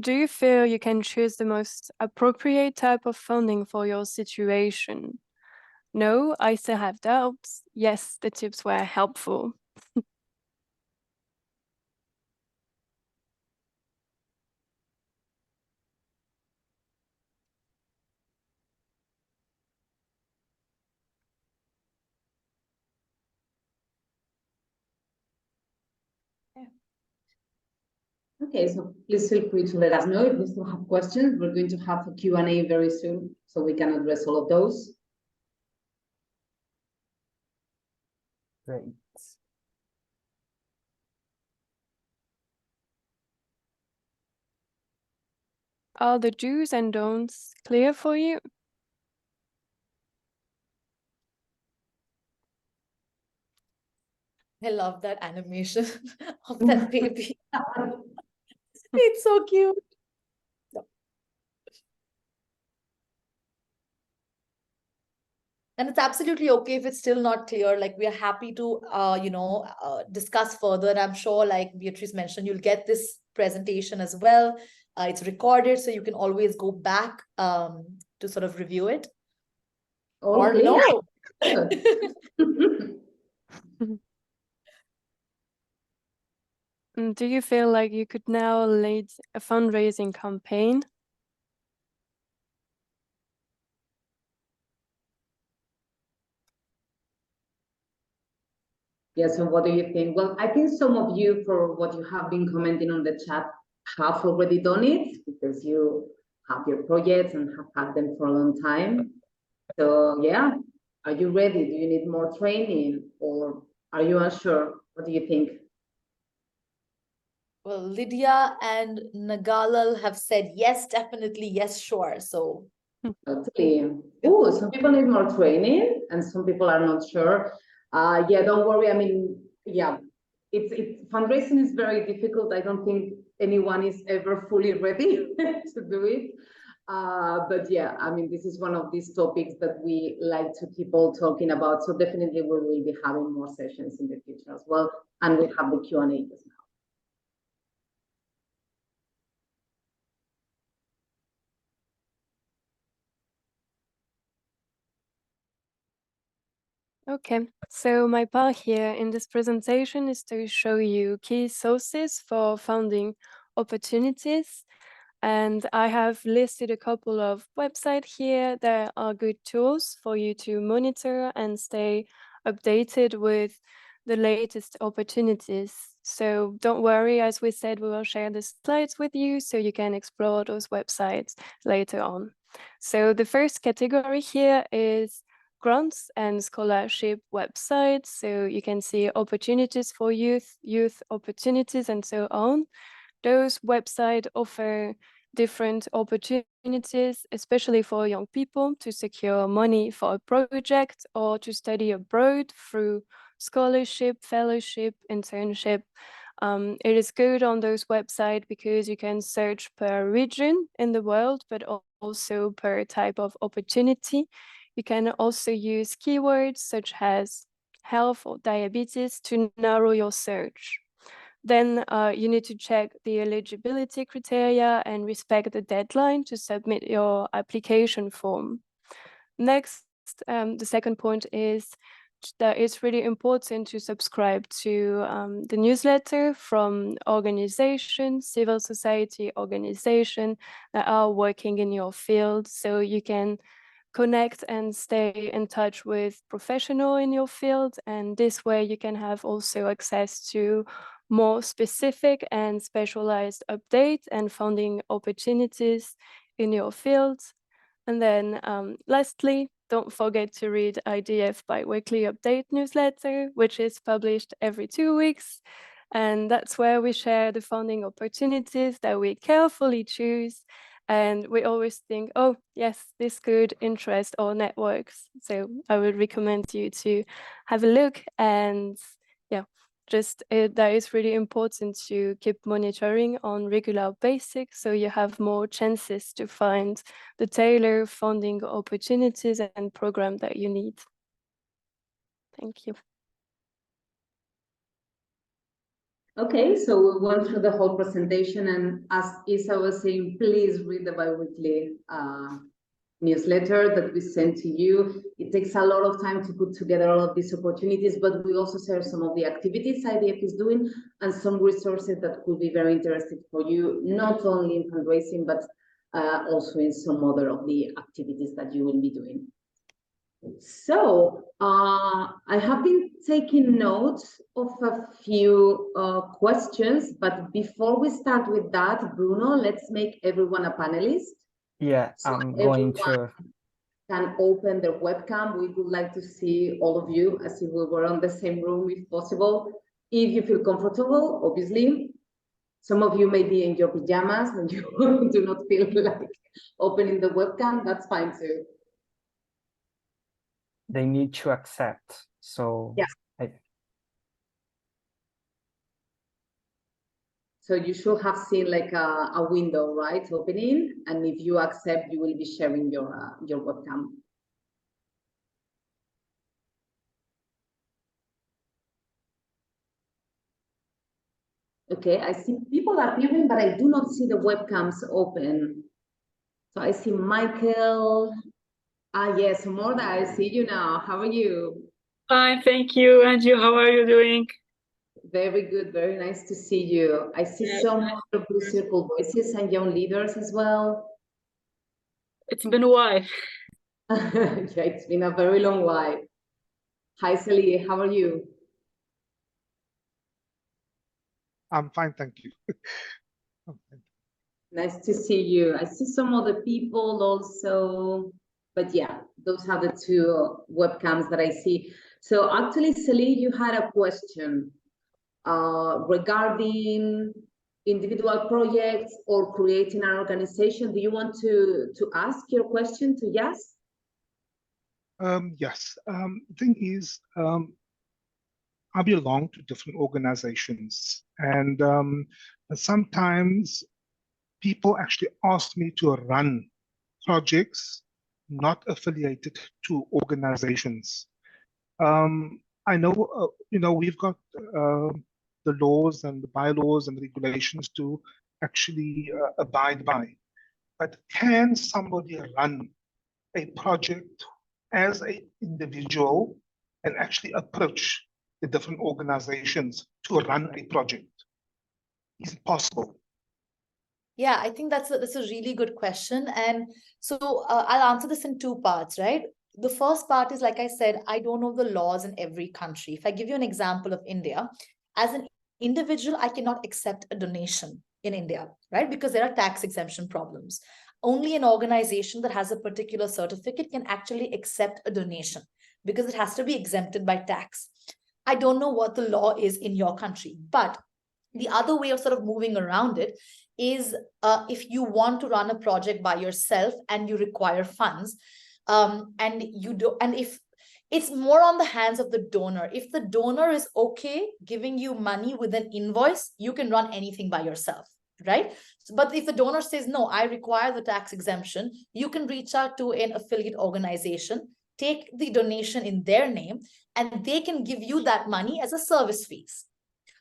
Do you feel you can choose the most appropriate type of funding for your situation? No, I still have doubts. Yes, the tips were helpful. Okay, so please feel free to let us know if you still have questions. We're going to have a Q&A very soon, so we can address all of those. Great. Are the do's and don'ts clear for you? I love that animation of that baby. It's so cute. And it's absolutely okay if it's still not clear. Like, we are happy to, discuss further. And I'm sure, like Beatrice mentioned, you'll get this presentation as well. It's recorded, so you can always go back to sort of review it. Or no. Do you feel like you could now lead a fundraising campaign? Yeah, so what do you think? Well, I think some of you, for what you have been commenting on the chat, have already done it because you have your projects and have had them for a long time. So yeah, are you ready? Do you need more training, or are you unsure? What do you think? Well, Lydia and Nagalal have said yes, definitely, yes, sure. So Totally. Oh, some people need more training and some people are not sure. Yeah, don't worry. I mean, yeah, it's fundraising is very difficult. I don't think anyone is ever fully ready to do it. But yeah, I mean, this is one of these topics that we like to keep on talking about. So definitely we will be having more sessions in the future as well. And we'll have the Q&A as well. Okay, so my part here in this presentation is to show you key sources for funding opportunities. And I have listed a couple of websites here that are good tools for you to monitor and stay updated with the latest opportunities. So don't worry, as we said, we will share the slides with you so you can explore those websites later on. So the first category here is grants and scholarship websites. So you can see opportunities for youth opportunities and so on. Those websites offer different opportunities, especially for young people to secure money for a project or to study abroad through scholarship, fellowship, internship. It is good on those websites because you can search per region in the world, but also per type of opportunity. You can also use keywords such as health or diabetes to narrow your search. Then you need to check the eligibility criteria and respect the deadline to submit your application form. Next, the second point is that it's really important to subscribe to the newsletter from organizations, civil society organizations that are working in your field, so you can connect and stay in touch with professionals in your field. And this way you can have also access to more specific and specialized updates and funding opportunities in your field. And then lastly, don't forget to read IDF bi-weekly update newsletter, which is published every 2 weeks. And that's where we share the funding opportunities that we carefully choose. And we always think, oh, yes, this could interest our networks. So I would recommend you to have a look. And yeah, that is really important to keep monitoring on regular basis, so you have more chances to find the tailored funding opportunities and program that you need. Thank you. Okay, so we went through the whole presentation, and as Isa was saying, please read the bi-weekly newsletter that we send to you. It takes a lot of time to put together all of these opportunities, but we also share some of the activities IDF is doing and some resources that could be very interesting for you, not only in fundraising, but also in some other of the activities that you will be doing. So I have been taking notes of a few questions, but before we start with that, Bruno, let's make everyone a panelist. Yeah, so I'm going to can open their webcam. We would like to see all of you as if we were on the same room if possible. If you feel comfortable, obviously. Some of you may be in your pajamas and you do not feel like opening the webcam, that's fine too. They need to accept. So yeah. So you should have seen like a window, right, opening, and if you accept, you will be sharing your webcam. Okay, I see people appearing, but I do not see the webcams open. So I see Michael. Yes, Morda, I see you now. How are you? Fine, thank you. And you, how are you doing? Very good, very nice to see you. I see some other Blue Circle voices and young leaders as well. It's been a while. Yeah, it's been a very long while. Hi, Sally, how are you? I'm fine, thank you. Nice to see you. I see some other people also, but yeah, those are the two webcams that I see. So actually, Sally, you had a question regarding individual projects or creating an organization. Do you want to ask your question to Yas? Yes. The thing is, I belong to different organizations, and sometimes people actually ask me to run projects not affiliated to organizations. I know, we've got the laws and the bylaws and regulations to actually abide by. But can somebody run a project as an individual and actually approach the different organizations to run a project? Is it possible? Yeah, I think that's a really good question. And so I'll answer this in two parts, right? The first part is, like I said, I don't know the laws in every country. If I give you an example of India, as an individual, I cannot accept a donation in India, right? Because there are tax exemption problems. Only an organization that has a particular certificate can actually accept a donation because it has to be exempted by tax. I don't know what the law is in your country, but the other way of sort of moving around it is if you want to run a project by yourself and you require funds, and if it's more on the hands of the donor. If the donor is okay giving you money with an invoice, you can run anything by yourself, right? But if the donor says, no, I require the tax exemption, you can reach out to an affiliate organization, take the donation in their name, and they can give you that money as a service fees.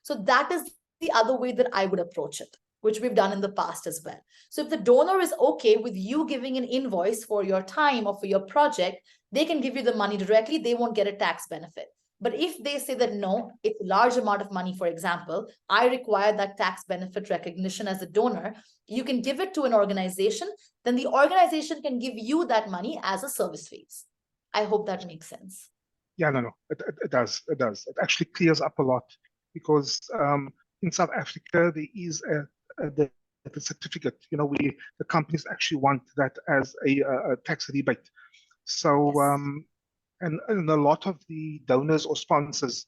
So that is the other way that I would approach it, which we've done in the past as well. So if the donor is okay with you giving an invoice for your time or for your project, they can give you the money directly. They won't get a tax benefit. But if they say that, no, it's a large amount of money, for example, I require that tax benefit recognition as a donor, you can give it to an organization, then the organization can give you that money as a service fees. I hope that makes sense. Yeah, no, it does. It does. It actually clears up a lot because in South Africa, there is the certificate. The companies actually want that as a tax rebate. So, Yes. And a lot of the donors or sponsors,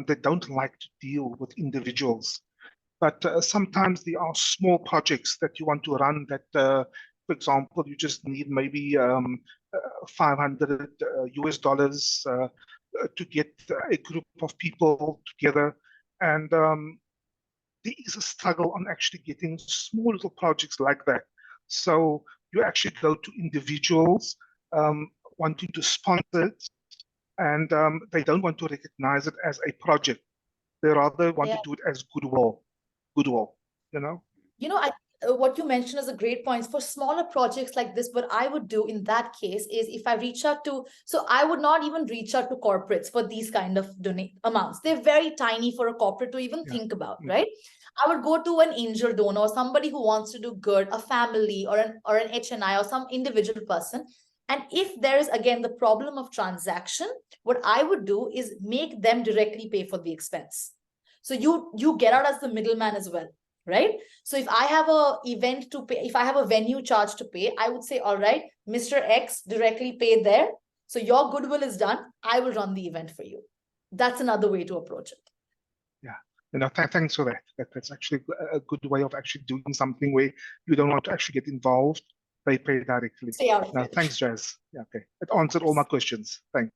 they don't like to deal with individuals. But sometimes there are small projects that you want to run that, for example, you just need maybe $500 US to get a group of people together. And there is a struggle on actually getting small little projects like that. So you actually go to individuals wanting to sponsor it, and they don't want to recognize it as a project. They rather want to do it as goodwill, What you mentioned is a great point. For smaller projects like this, what I would do in that case is if I reach out to, so I would not even reach out to corporates for these kind of donate amounts. They're very tiny for a corporate to even think about, right? I would go to an angel donor or somebody who wants to do good, a family or an HNI or some individual person. And if there is, again, the problem of transaction, what I would do is make them directly pay for the expense. So you get out as the middleman as well, right? So if I have a event to pay, if I have a venue charge to pay, I would say, all right, Mr. X, directly pay there. So your goodwill is done. I will run the event for you. That's another way to approach it. Yeah. Thanks for that. That's actually a good way of actually doing something where you don't want to actually get involved. They pay directly. Stay out of it. Thanks, Jazz. Yeah, okay. It answered all my questions. Thanks.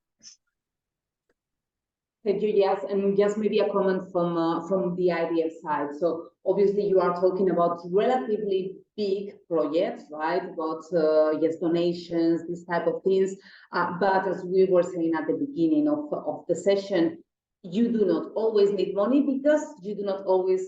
Thank you, yes, and just maybe a comment from the IDF side. So obviously you are talking about relatively big projects, right? About yes, donations, these type of things. But as we were saying at the beginning of the session, you do not always need money because you do not always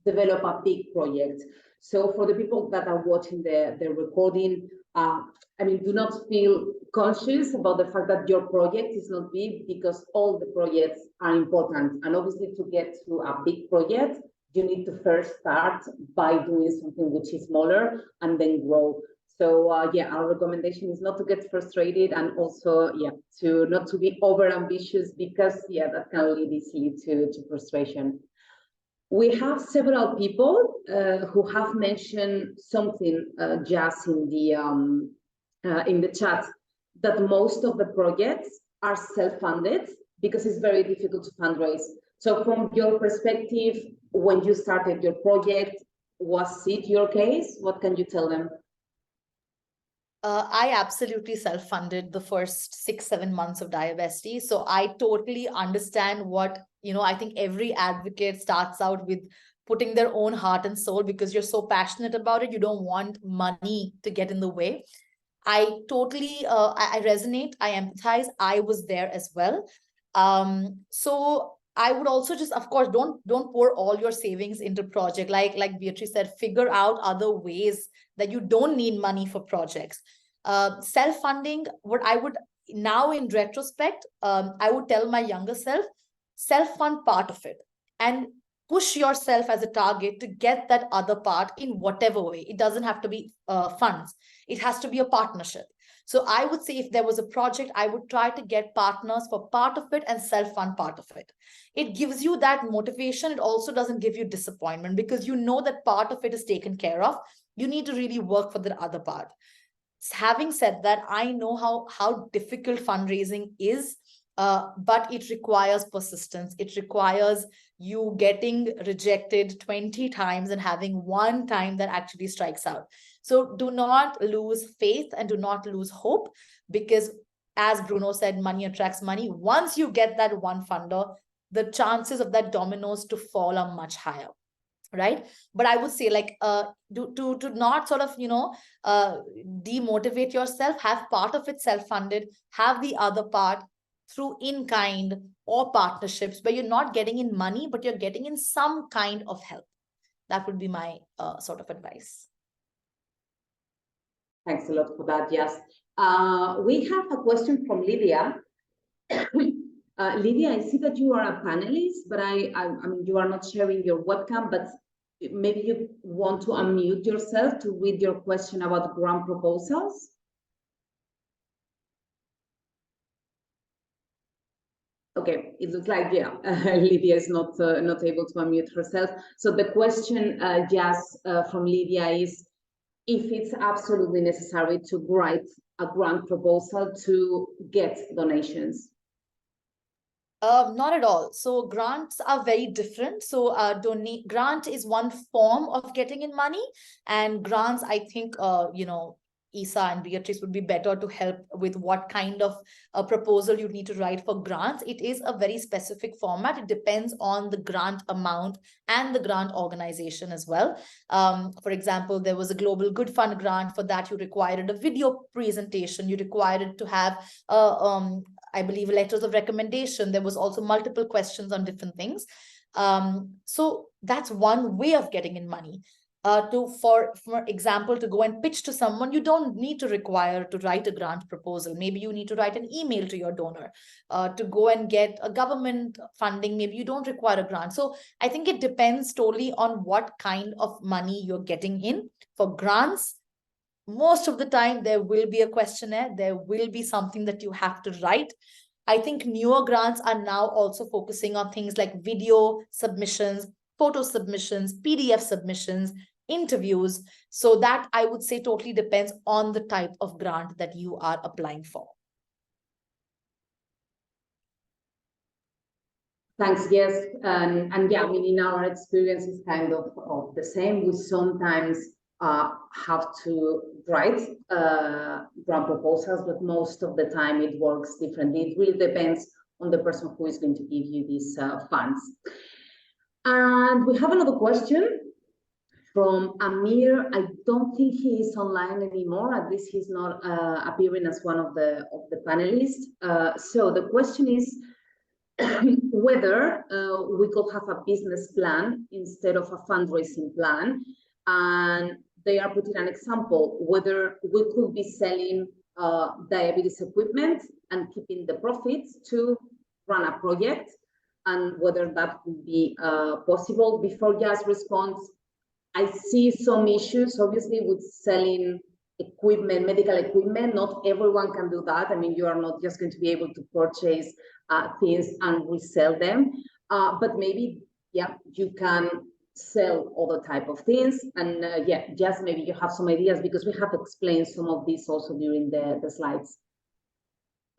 develop a big project. So for the people that are watching the recording, do not feel conscious about the fact that your project is not big because all the projects are important. And obviously to get to a big project, you need to first start by doing something which is smaller and then grow. So our recommendation is not to get frustrated and also, to not to be over ambitious because that can lead easily to frustration. We have several people who have mentioned something just in the chat, that most of the projects are self-funded because it's very difficult to fundraise. So from your perspective, when you started your project, was it your case? What can you tell them? I absolutely self-funded the first 6-7 months of Divesty. So I totally understand what, I think every advocate starts out with putting their own heart and soul because you're so passionate about it. You don't want money to get in the way. I totally, I resonate, I empathize, I was there as well. So I would also just, of course, don't pour all your savings into project. Like Beatrice said, figure out other ways that you don't need money for projects. Self-funding, what I would now in retrospect, I would tell my younger self, self-fund part of it and push yourself as a target to get that other part in whatever way. It doesn't have to be funds. It has to be a partnership. So I would say if there was a project, I would try to get partners for part of it and self-fund part of it. It gives you that motivation. It also doesn't give you disappointment because you know that part of it is taken care of. You need to really work for the other part. Having said that, I know how difficult fundraising is, but it requires persistence. It requires you getting rejected 20 times and having one time that actually strikes out. So do not lose faith and do not lose hope, because as Bruno said, money attracts money. Once you get that one funder, the chances of that dominoes to fall are much higher. Right. But I would say, like, to not sort of, demotivate yourself, have part of it self-funded, have the other part through in-kind or partnerships where you're not getting in money, but you're getting in some kind of help. That would be my sort of advice. Thanks a lot for that, Jas. We have a question from Lydia. Lydia, I see that you are a panelist, but I mean, you are not sharing your webcam, but maybe you want to unmute yourself to read your question about grant proposals. Okay, it looks like, yeah, Lydia is not able to unmute herself. So the question, from Lydia is, if it's absolutely necessary to write a grant proposal to get donations. Not at all. So grants are very different. So grant is one form of getting in money, and grants, I think, Isa and Beatrice would be better to help with what kind of a proposal you need to write for grants. It is a very specific format. It depends on the grant amount and the grant organization as well. For example, there was a Global Good Fund grant. For that, you required a video presentation. You required to have I believe letters of recommendation. There was also multiple questions on different things. So that's one way of getting in money. For example, to go and pitch to someone, you don't need to require to write a grant proposal. Maybe you need to write an email to your donor. To go and get a government funding, maybe you don't require a grant. So I think it depends totally on what kind of money you're getting in. For grants, most of the time there will be a questionnaire, there will be something that you have to write. I think newer grants are now also focusing on things like video submissions, photo submissions, PDF submissions, interviews. So that, I would say, totally depends on the type of grant that you are applying for. Thanks, yes. And yeah, I mean, in our experience, it's kind of the same. We sometimes have to write grant proposals, but most of the time it works differently. It really depends on the person who is going to give you these funds. And we have another question from Amir. I don't think he is online anymore. At least he's not appearing as one of the panelists. So the question is whether we could have a business plan instead of a fundraising plan. And they are putting an example, whether we could be selling diabetes equipment and keeping the profits to run a project, and whether that would be possible. Before Jas responds, I see some issues, obviously, with selling equipment, medical equipment. Not everyone can do that. I mean, you are not just going to be able to purchase things and resell them, but maybe, yeah, you can sell other type of things. And yeah, just maybe you have some ideas, because we have explained some of this also during the slides.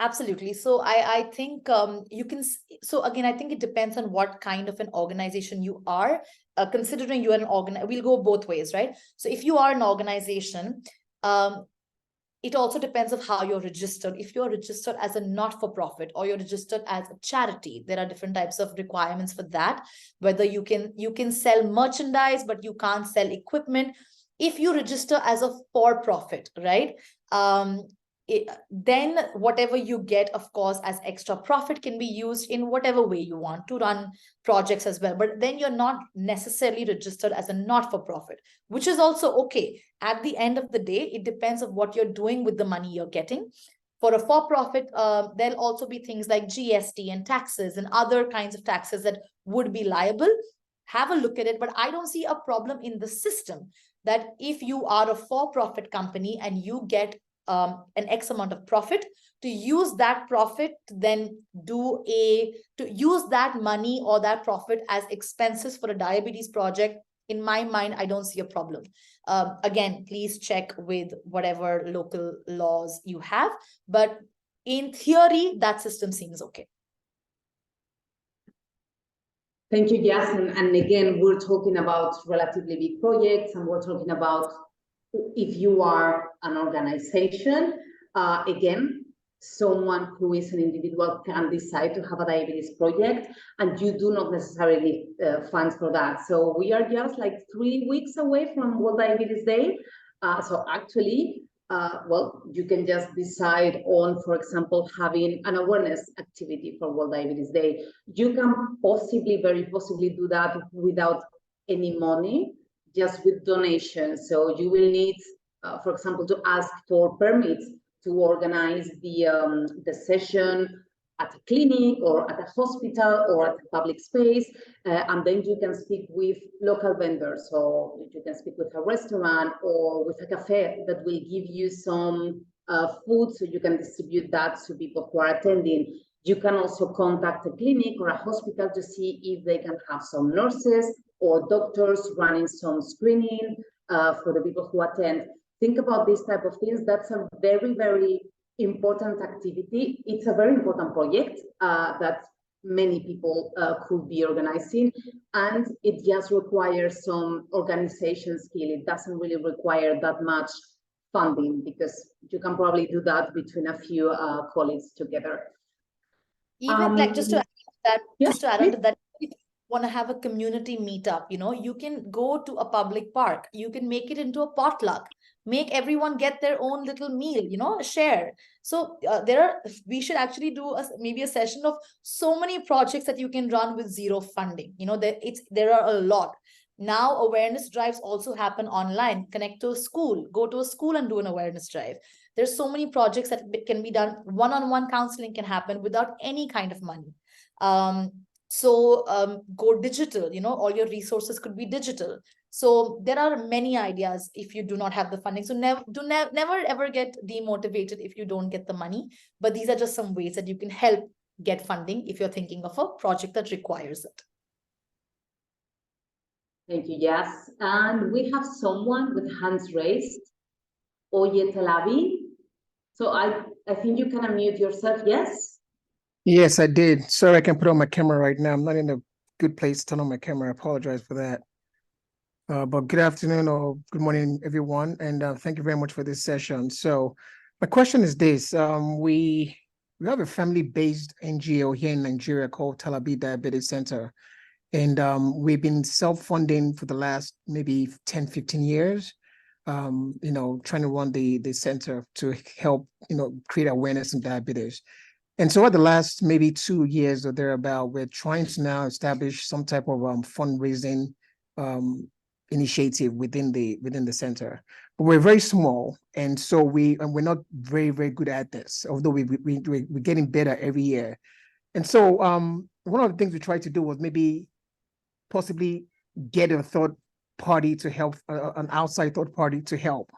Absolutely. So I think you can, so again, I think it depends on what kind of an organization you are. Considering you are an we'll go both ways, right? So if you are an organization, it also depends on how you're registered. If you're registered as a not-for-profit or you're registered as a charity, there are different types of requirements for that. Whether you can sell merchandise, but you can't sell equipment. If you register as a for-profit, right? Then whatever you get, of course, as extra profit can be used in whatever way you want to run projects as well. But then you're not necessarily registered as a not-for-profit, which is also okay. At the end of the day, it depends on what you're doing with the money you're getting. For a for-profit, there'll also be things like GST and taxes and other kinds of taxes that would be liable. Have a look at it, but I don't see a problem in the system that if you are a for-profit company and you get an X amount of profit, to use that profit to then to use that money or that profit as expenses for a diabetes project. In my mind, I don't see a problem. Again, please check with whatever local laws you have, but in theory, that system seems okay. Thank you, Jess. And again, we're talking about relatively big projects, and we're talking about if you are an organization, again, someone who is an individual can decide to have a diabetes project, and you do not necessarily funds for that. So we are just like 3 weeks away from World Diabetes Day. So actually, well, you can just decide on, for example, having an awareness activity for World Diabetes Day. You can possibly, very possibly do that without any money, just with donations. So you will need, for example, to ask for permits to organize the session at a clinic or at a hospital or at a public space, and then you can speak with local vendors. So you can speak with a restaurant or with a cafe that will give you some food, so you can distribute that to people who are attending. You can also contact a clinic or a hospital to see if they can have some nurses or doctors running some screening for the people who attend. Think about these type of things. That's a very, very important activity. It's a very important project that many people could be organizing, and it just requires some organization skill. It doesn't really require that much funding, because you can probably do that between a few colleagues together. Even like just to add that, yeah, just to add on to that, if you want to have a community meetup, you know, you can go to a public park, you can make it into a potluck, make everyone get their own little meal, you know, share. So we should actually do maybe a session of so many projects that you can run with zero funding. You know, there are a lot. Now awareness drives also happen online. Connect to a school, go to a school and do an awareness drive. There's so many projects that can be done. One-on-one counseling can happen without any kind of money. Go digital, you know, all your resources could be digital. So there are many ideas if you do not have the funding. So never ever get demotivated if you don't get the money. But these are just some ways that you can help get funding if you're thinking of a project that requires it. Thank you, Jess. And we have someone with hands raised, Oye Telavi. So I think you can unmute yourself, yes? Yes, I did. Sorry, I can put on my camera right now. I'm not in a good place to turn on my camera. I apologize for that. But good afternoon or good morning, everyone. And thank you very much for this session. So my question is this. We have a family-based NGO here in Nigeria called Talabi Diabetes Center. And we've been self-funding for the last maybe 10, 15 years. You know, trying to run the center to help, you know, create awareness in diabetes. And so at the last maybe 2 years or thereabout, we're trying to now establish some type of fundraising initiative within the center. But we're very small, and so we're not very, very good at this, although we're getting better every year. And so one of the things we tried to do was maybe possibly get a third party to help, an outside third party to help,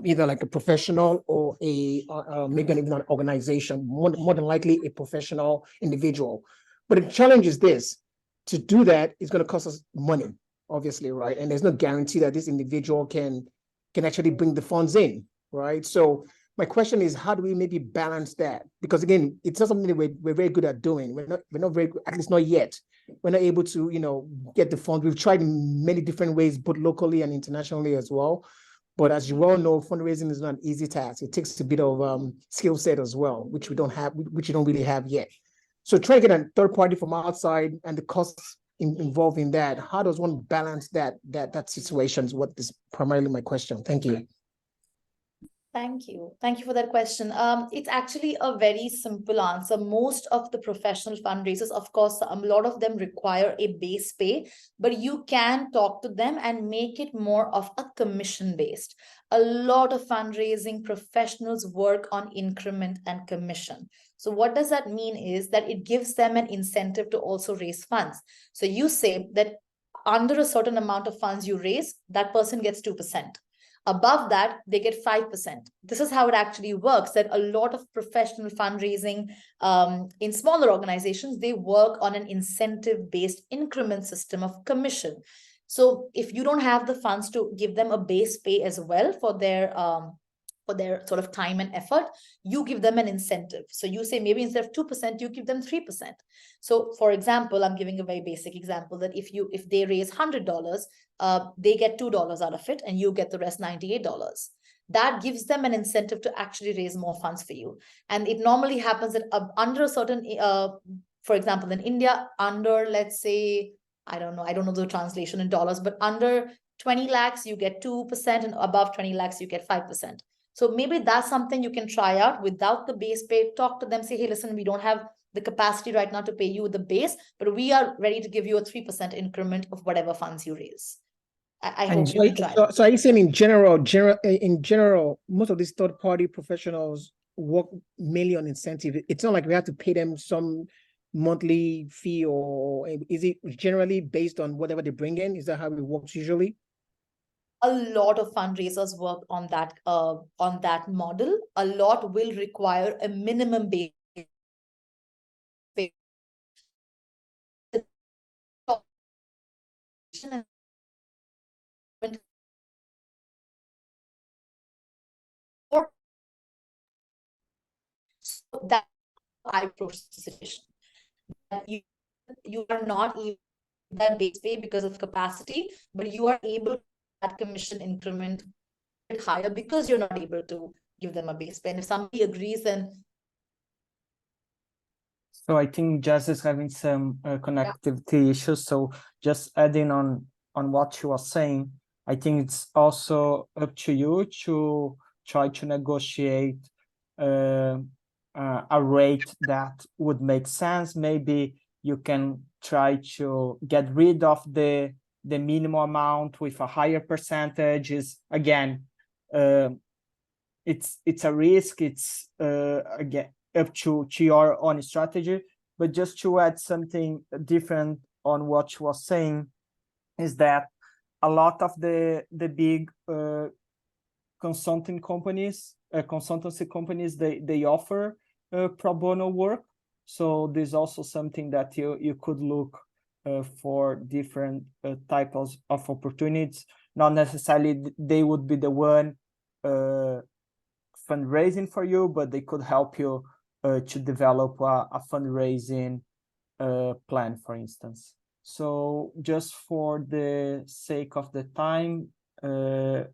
either like a professional or maybe even an organization, more than likely a professional individual. But the challenge is this: to do that is going to cost us money, obviously, right? And there's no guarantee that this individual can actually bring the funds in, right? So my question is, how do we maybe balance that? Because again, it's not something that we're very good at doing. We're not very, at least not yet. We're not able to, you know, get the funds. We've tried in many different ways, both locally and internationally as well. But as you well know, fundraising is not an easy task. It takes a bit of skill set as well, which we don't have, which you don't really have yet. So trying to get a third party from outside, and the costs involved in that. How does one balance that situation is what is primarily my question. Thank you. Thank you. Thank you for that question. It's actually a very simple answer. Most of the professional fundraisers, of course, a lot of them require a base pay, but you can talk to them and make it more of a commission based. A lot of fundraising professionals work on increment and commission. So what does that mean is that it gives them an incentive to also raise funds. So you say that under a certain amount of funds you raise, that person gets 2%. Above that, they get 5%. This is how it actually works, that a lot of professional fundraising in smaller organizations, they work on an incentive-based increment system of commission. So if you don't have the funds to give them a base pay as well for their sort of time and effort, you give them an incentive. So you say maybe instead of 2%, you give them 3%. So for example, I'm giving a very basic example that if they raise $100, they get $2 out of it and you get the rest $98. That gives them an incentive to actually raise more funds for you. And it normally happens that under a certain, for example, in India, under, let's say, I don't know the translation in dollars, but under 20 lakhs, you get 2%, and above 20 lakhs, you get 5%. So maybe that's something you can try out without the base pay. Talk to them, say, hey, listen, we don't have the capacity right now to pay you the base, but we are ready to give you a 3% increment of whatever funds you raise. I hope you can try. So are you saying in general, most of these third-party professionals work mainly on incentive? It's not like we have to pay them some monthly fee, or is it generally based on whatever they bring in? Is that how it works usually? A lot of fundraisers work on that model. A lot will require a minimum base pay. So that I approach the situation. That you are not even that base pay because of capacity, but you are able to that commission increment a bit higher because you're not able to give them a base pay. And if somebody agrees, then So I think Jess is having some connectivity issues. So just adding on what she was saying, I think it's also up to you to try to negotiate a rate that would make sense. Maybe you can try to get rid of the minimum amount with a higher percentage. Is again, it's a risk. It's again up to your own strategy. But just to add something different on what she was saying, is that a lot of the big consultancy companies, they offer pro bono work. So there's also something that you could look for different types of opportunities. Not necessarily they would be the one fundraising for you, but they could help you to develop a fundraising plan, for instance. So just for the sake of the time,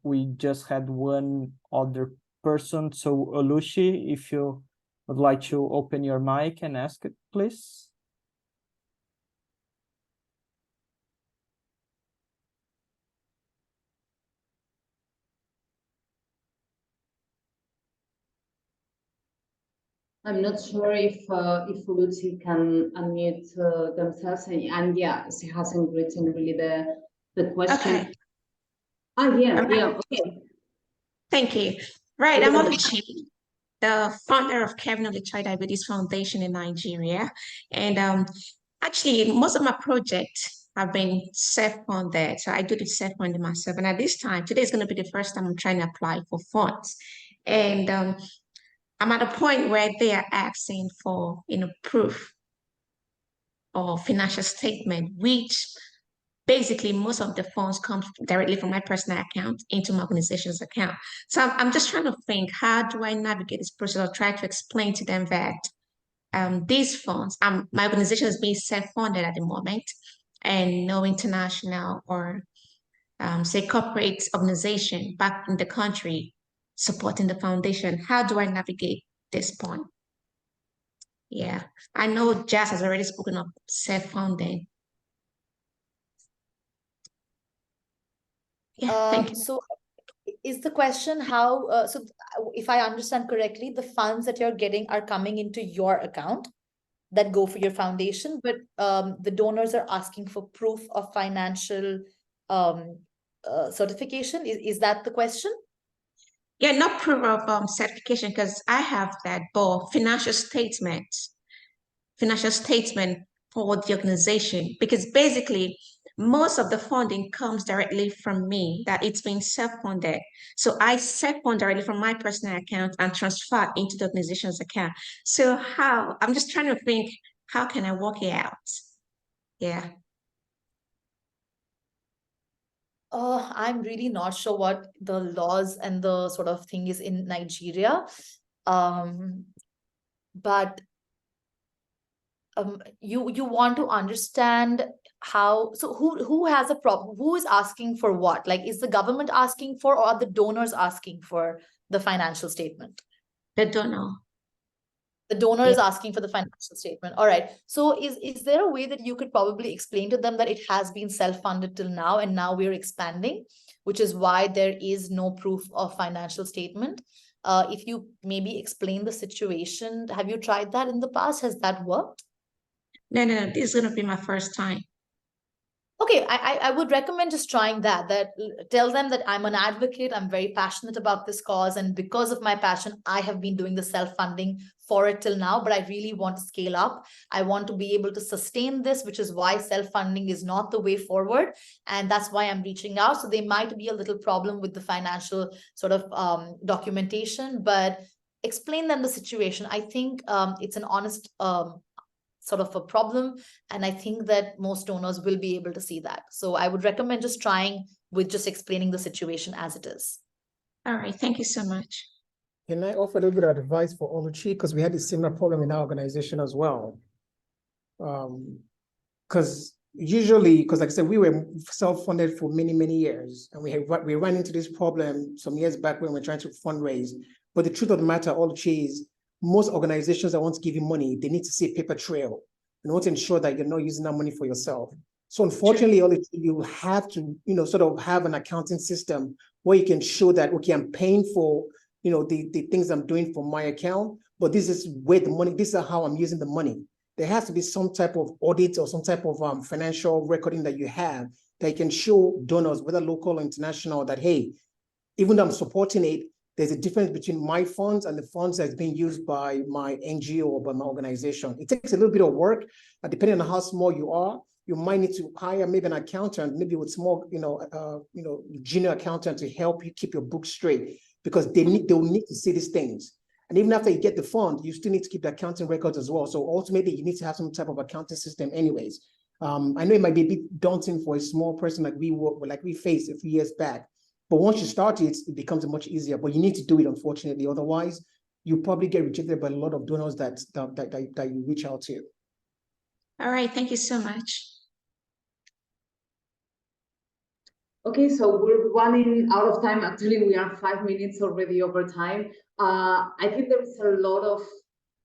we just had one other person. So Olushi, if you would like to open your mic and ask it, please. I'm not sure if Uluzi can unmute themselves, and yeah, she hasn't written really the question. Okay. Okay. Thank you. Right, I'm Oluchi, the founder of Kevin of the Child Diabetes Foundation in Nigeria. And actually, most of my projects have been self-funded. So I do the self-funding myself. And at this time, today is going to be the first time I'm trying to apply for funds. And I'm at a point where they are asking for, proof or financial statement, which basically most of the funds come directly from my personal account into my organization's account. So I'm just trying to think, how do I navigate this process or try to explain to them that these funds, my organization is being self-funded at the moment, and no international or say corporate organization back in the country supporting the foundation. How do I navigate this point? Yeah, I know Jazz has already spoken of self-funding. Yeah, thank you. So is the question how, so if I understand correctly, the funds that you're getting are coming into your account that go for your foundation, but the donors are asking for proof of financial certification. Is that the question? Yeah, not proof of certification, because I have that, but financial statement for the organization, because basically most of the funding comes directly from me, that it's been self-funded. So I self-fund directly from my personal account and transfer into the organization's account. So how, I'm just trying to think, how can I work it out? Yeah. I'm really not sure what the laws and the sort of thing is in Nigeria. But you want to understand how, so who has a problem? Who is asking for what? Like, is the government asking for, or are the donors asking for the financial statement? The donor. The donor is asking for the financial statement. All right. So is there a way that you could probably explain to them that it has been self-funded till now, and now we're expanding, which is why there is no proof of financial statement? If you maybe explain the situation, have you tried that in the past? Has that worked? No, this is going to be my first time. Okay, I would recommend just trying that tell them that I'm an advocate, I'm very passionate about this cause, and because of my passion, I have been doing the self-funding for it till now, but I really want to scale up. I want to be able to sustain this, which is why self-funding is not the way forward, and that's why I'm reaching out. So there might be a little problem with the financial sort of documentation, but explain them the situation. I think it's an honest sort of a problem, and I think that most donors will be able to see that. So I would recommend just trying with just explaining the situation as it is. All right, thank you so much. Can I offer a little bit of advice for Oluchi? Because we had a similar problem in our organization as well. Because usually, because like I said, we were self-funded for many, many years, and we ran into this problem some years back when we were trying to fundraise. But the truth of the matter, Oluchi, is most organizations that want to give you money, they need to see a paper trail and want to ensure that you're not using that money for yourself. So unfortunately, you have to, sort of have an accounting system where you can show that, okay, I'm paying for, the things I'm doing for my account, but this is where the money, this is how I'm using the money. There has to be some type of audit or some type of financial recording that you have that you can show donors, whether local or international, that, hey, even though I'm supporting it, there's a difference between my funds and the funds that's being used by my NGO or by my organization. It takes a little bit of work, depending on how small you are. You might need to hire maybe an accountant, maybe with small, junior accountant to help you keep your books straight, because they will need to see these things. And even after you get the fund, you still need to keep the accounting records as well. So ultimately, you need to have some type of accounting system anyways. I know it might be a bit daunting for a small person like we faced a few years back. But once you start it, it becomes much easier. But you need to do it, unfortunately. Otherwise, you probably get rejected by a lot of donors that you reach out to. All right, thank you so much. Okay, so we're running out of time. Actually, we are 5 minutes already over time. I think there is a lot of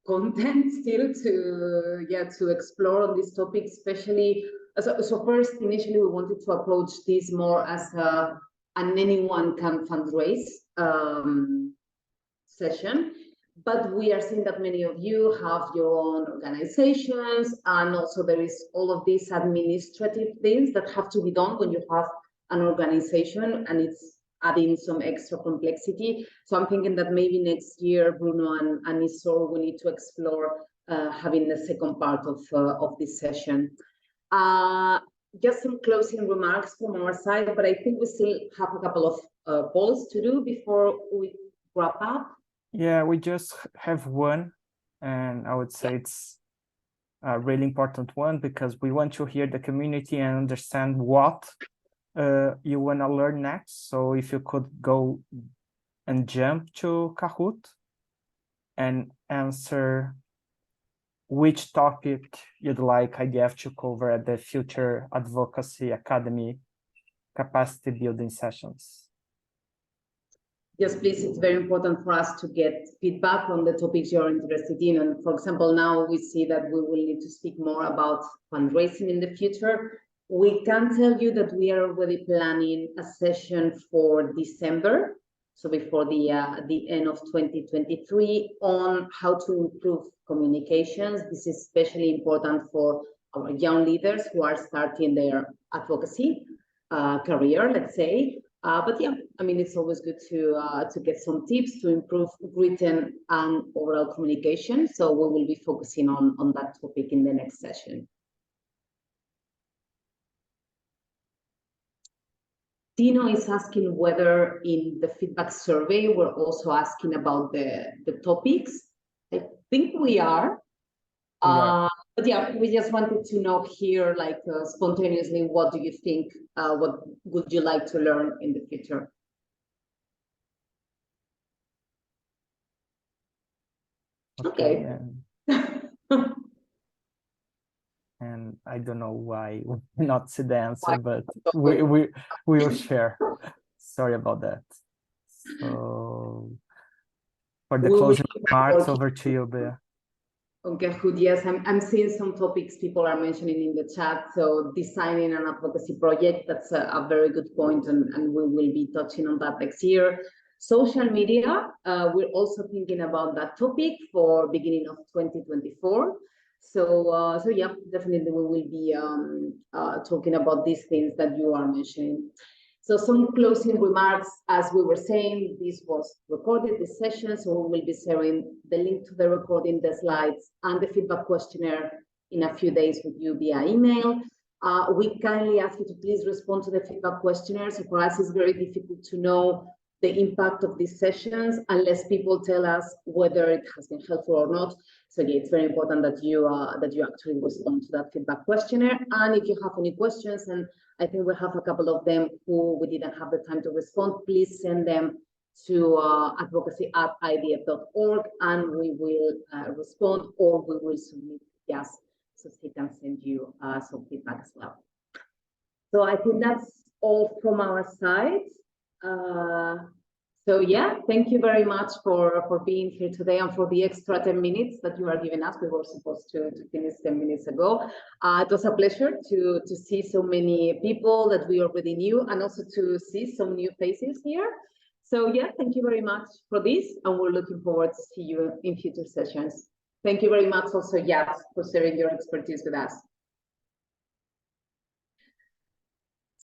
content still to explore on this topic, especially. So first, initially, we wanted to approach this more as an anyone can fundraise session, but we are seeing that many of you have your own organizations, and also there is all of these administrative things that have to be done when you have an organization, and it's adding some extra complexity. So I'm thinking that maybe next year, Bruno and Isor, we need to explore having the second part of this session. Just some closing remarks from our side, but I think we still have a couple of polls to do before we wrap up. Yeah, we just have one, and I would say it's a really important one, because we want to hear the community and understand what you want to learn next. So if you could go and jump to Kahoot and answer which topic you'd like IDF to cover at the Future Advocacy Academy capacity building sessions. Yes, please, it's very important for us to get feedback on the topics you're interested in. And for example, now we see that we will need to speak more about fundraising in the future. We can tell you that we are already planning a session for December, so before the end of 2023, on how to improve communications. This is especially important for our young leaders who are starting their advocacy career, let's say. But yeah, I mean, it's always good to get some tips to improve written and oral communication. So we will be focusing on that topic in the next session. Tino is asking whether in the feedback survey we're also asking about the topics. I think we are. But yeah, we just wanted to know here, like spontaneously, what do you think? What would you like to learn in the future? Okay. And I don't know why we cannot see the answer, but we will share. Sorry about that. So for the closing remarks, over to you, Bea. Okay, good. Yes, I'm seeing some topics people are mentioning in the chat. So designing an advocacy project, that's a very good point, and we will be touching on that next year. Social media, we're also thinking about that topic for beginning of 2024. So yeah, definitely we will be talking about these things that you are mentioning. So some closing remarks, as we were saying, this was recorded, this session, so we will be sharing the link to the recording, the slides, and the feedback questionnaire in a few days with you via email. We kindly ask you to please respond to the feedback questionnaire. So for us, it's very difficult to know the impact of these sessions unless people tell us whether it has been helpful or not. So yeah, it's very important that you actually respond to that feedback questionnaire. And if you have any questions, and I think we have a couple of them who we didn't have the time to respond, please send them to advocacy@idf.org, and we will respond, or we will submit yes, so he can send you some feedback as well. So I think that's all from our side. So yeah, thank you very much for being here today and for the extra 10 minutes that you are giving us. We were supposed to finish 10 minutes ago. It was a pleasure to see so many people that we already knew, and also to see some new faces here. So yeah, thank you very much for this, and we're looking forward to see you in future sessions. Thank you very much also, Yas, for sharing your expertise with us.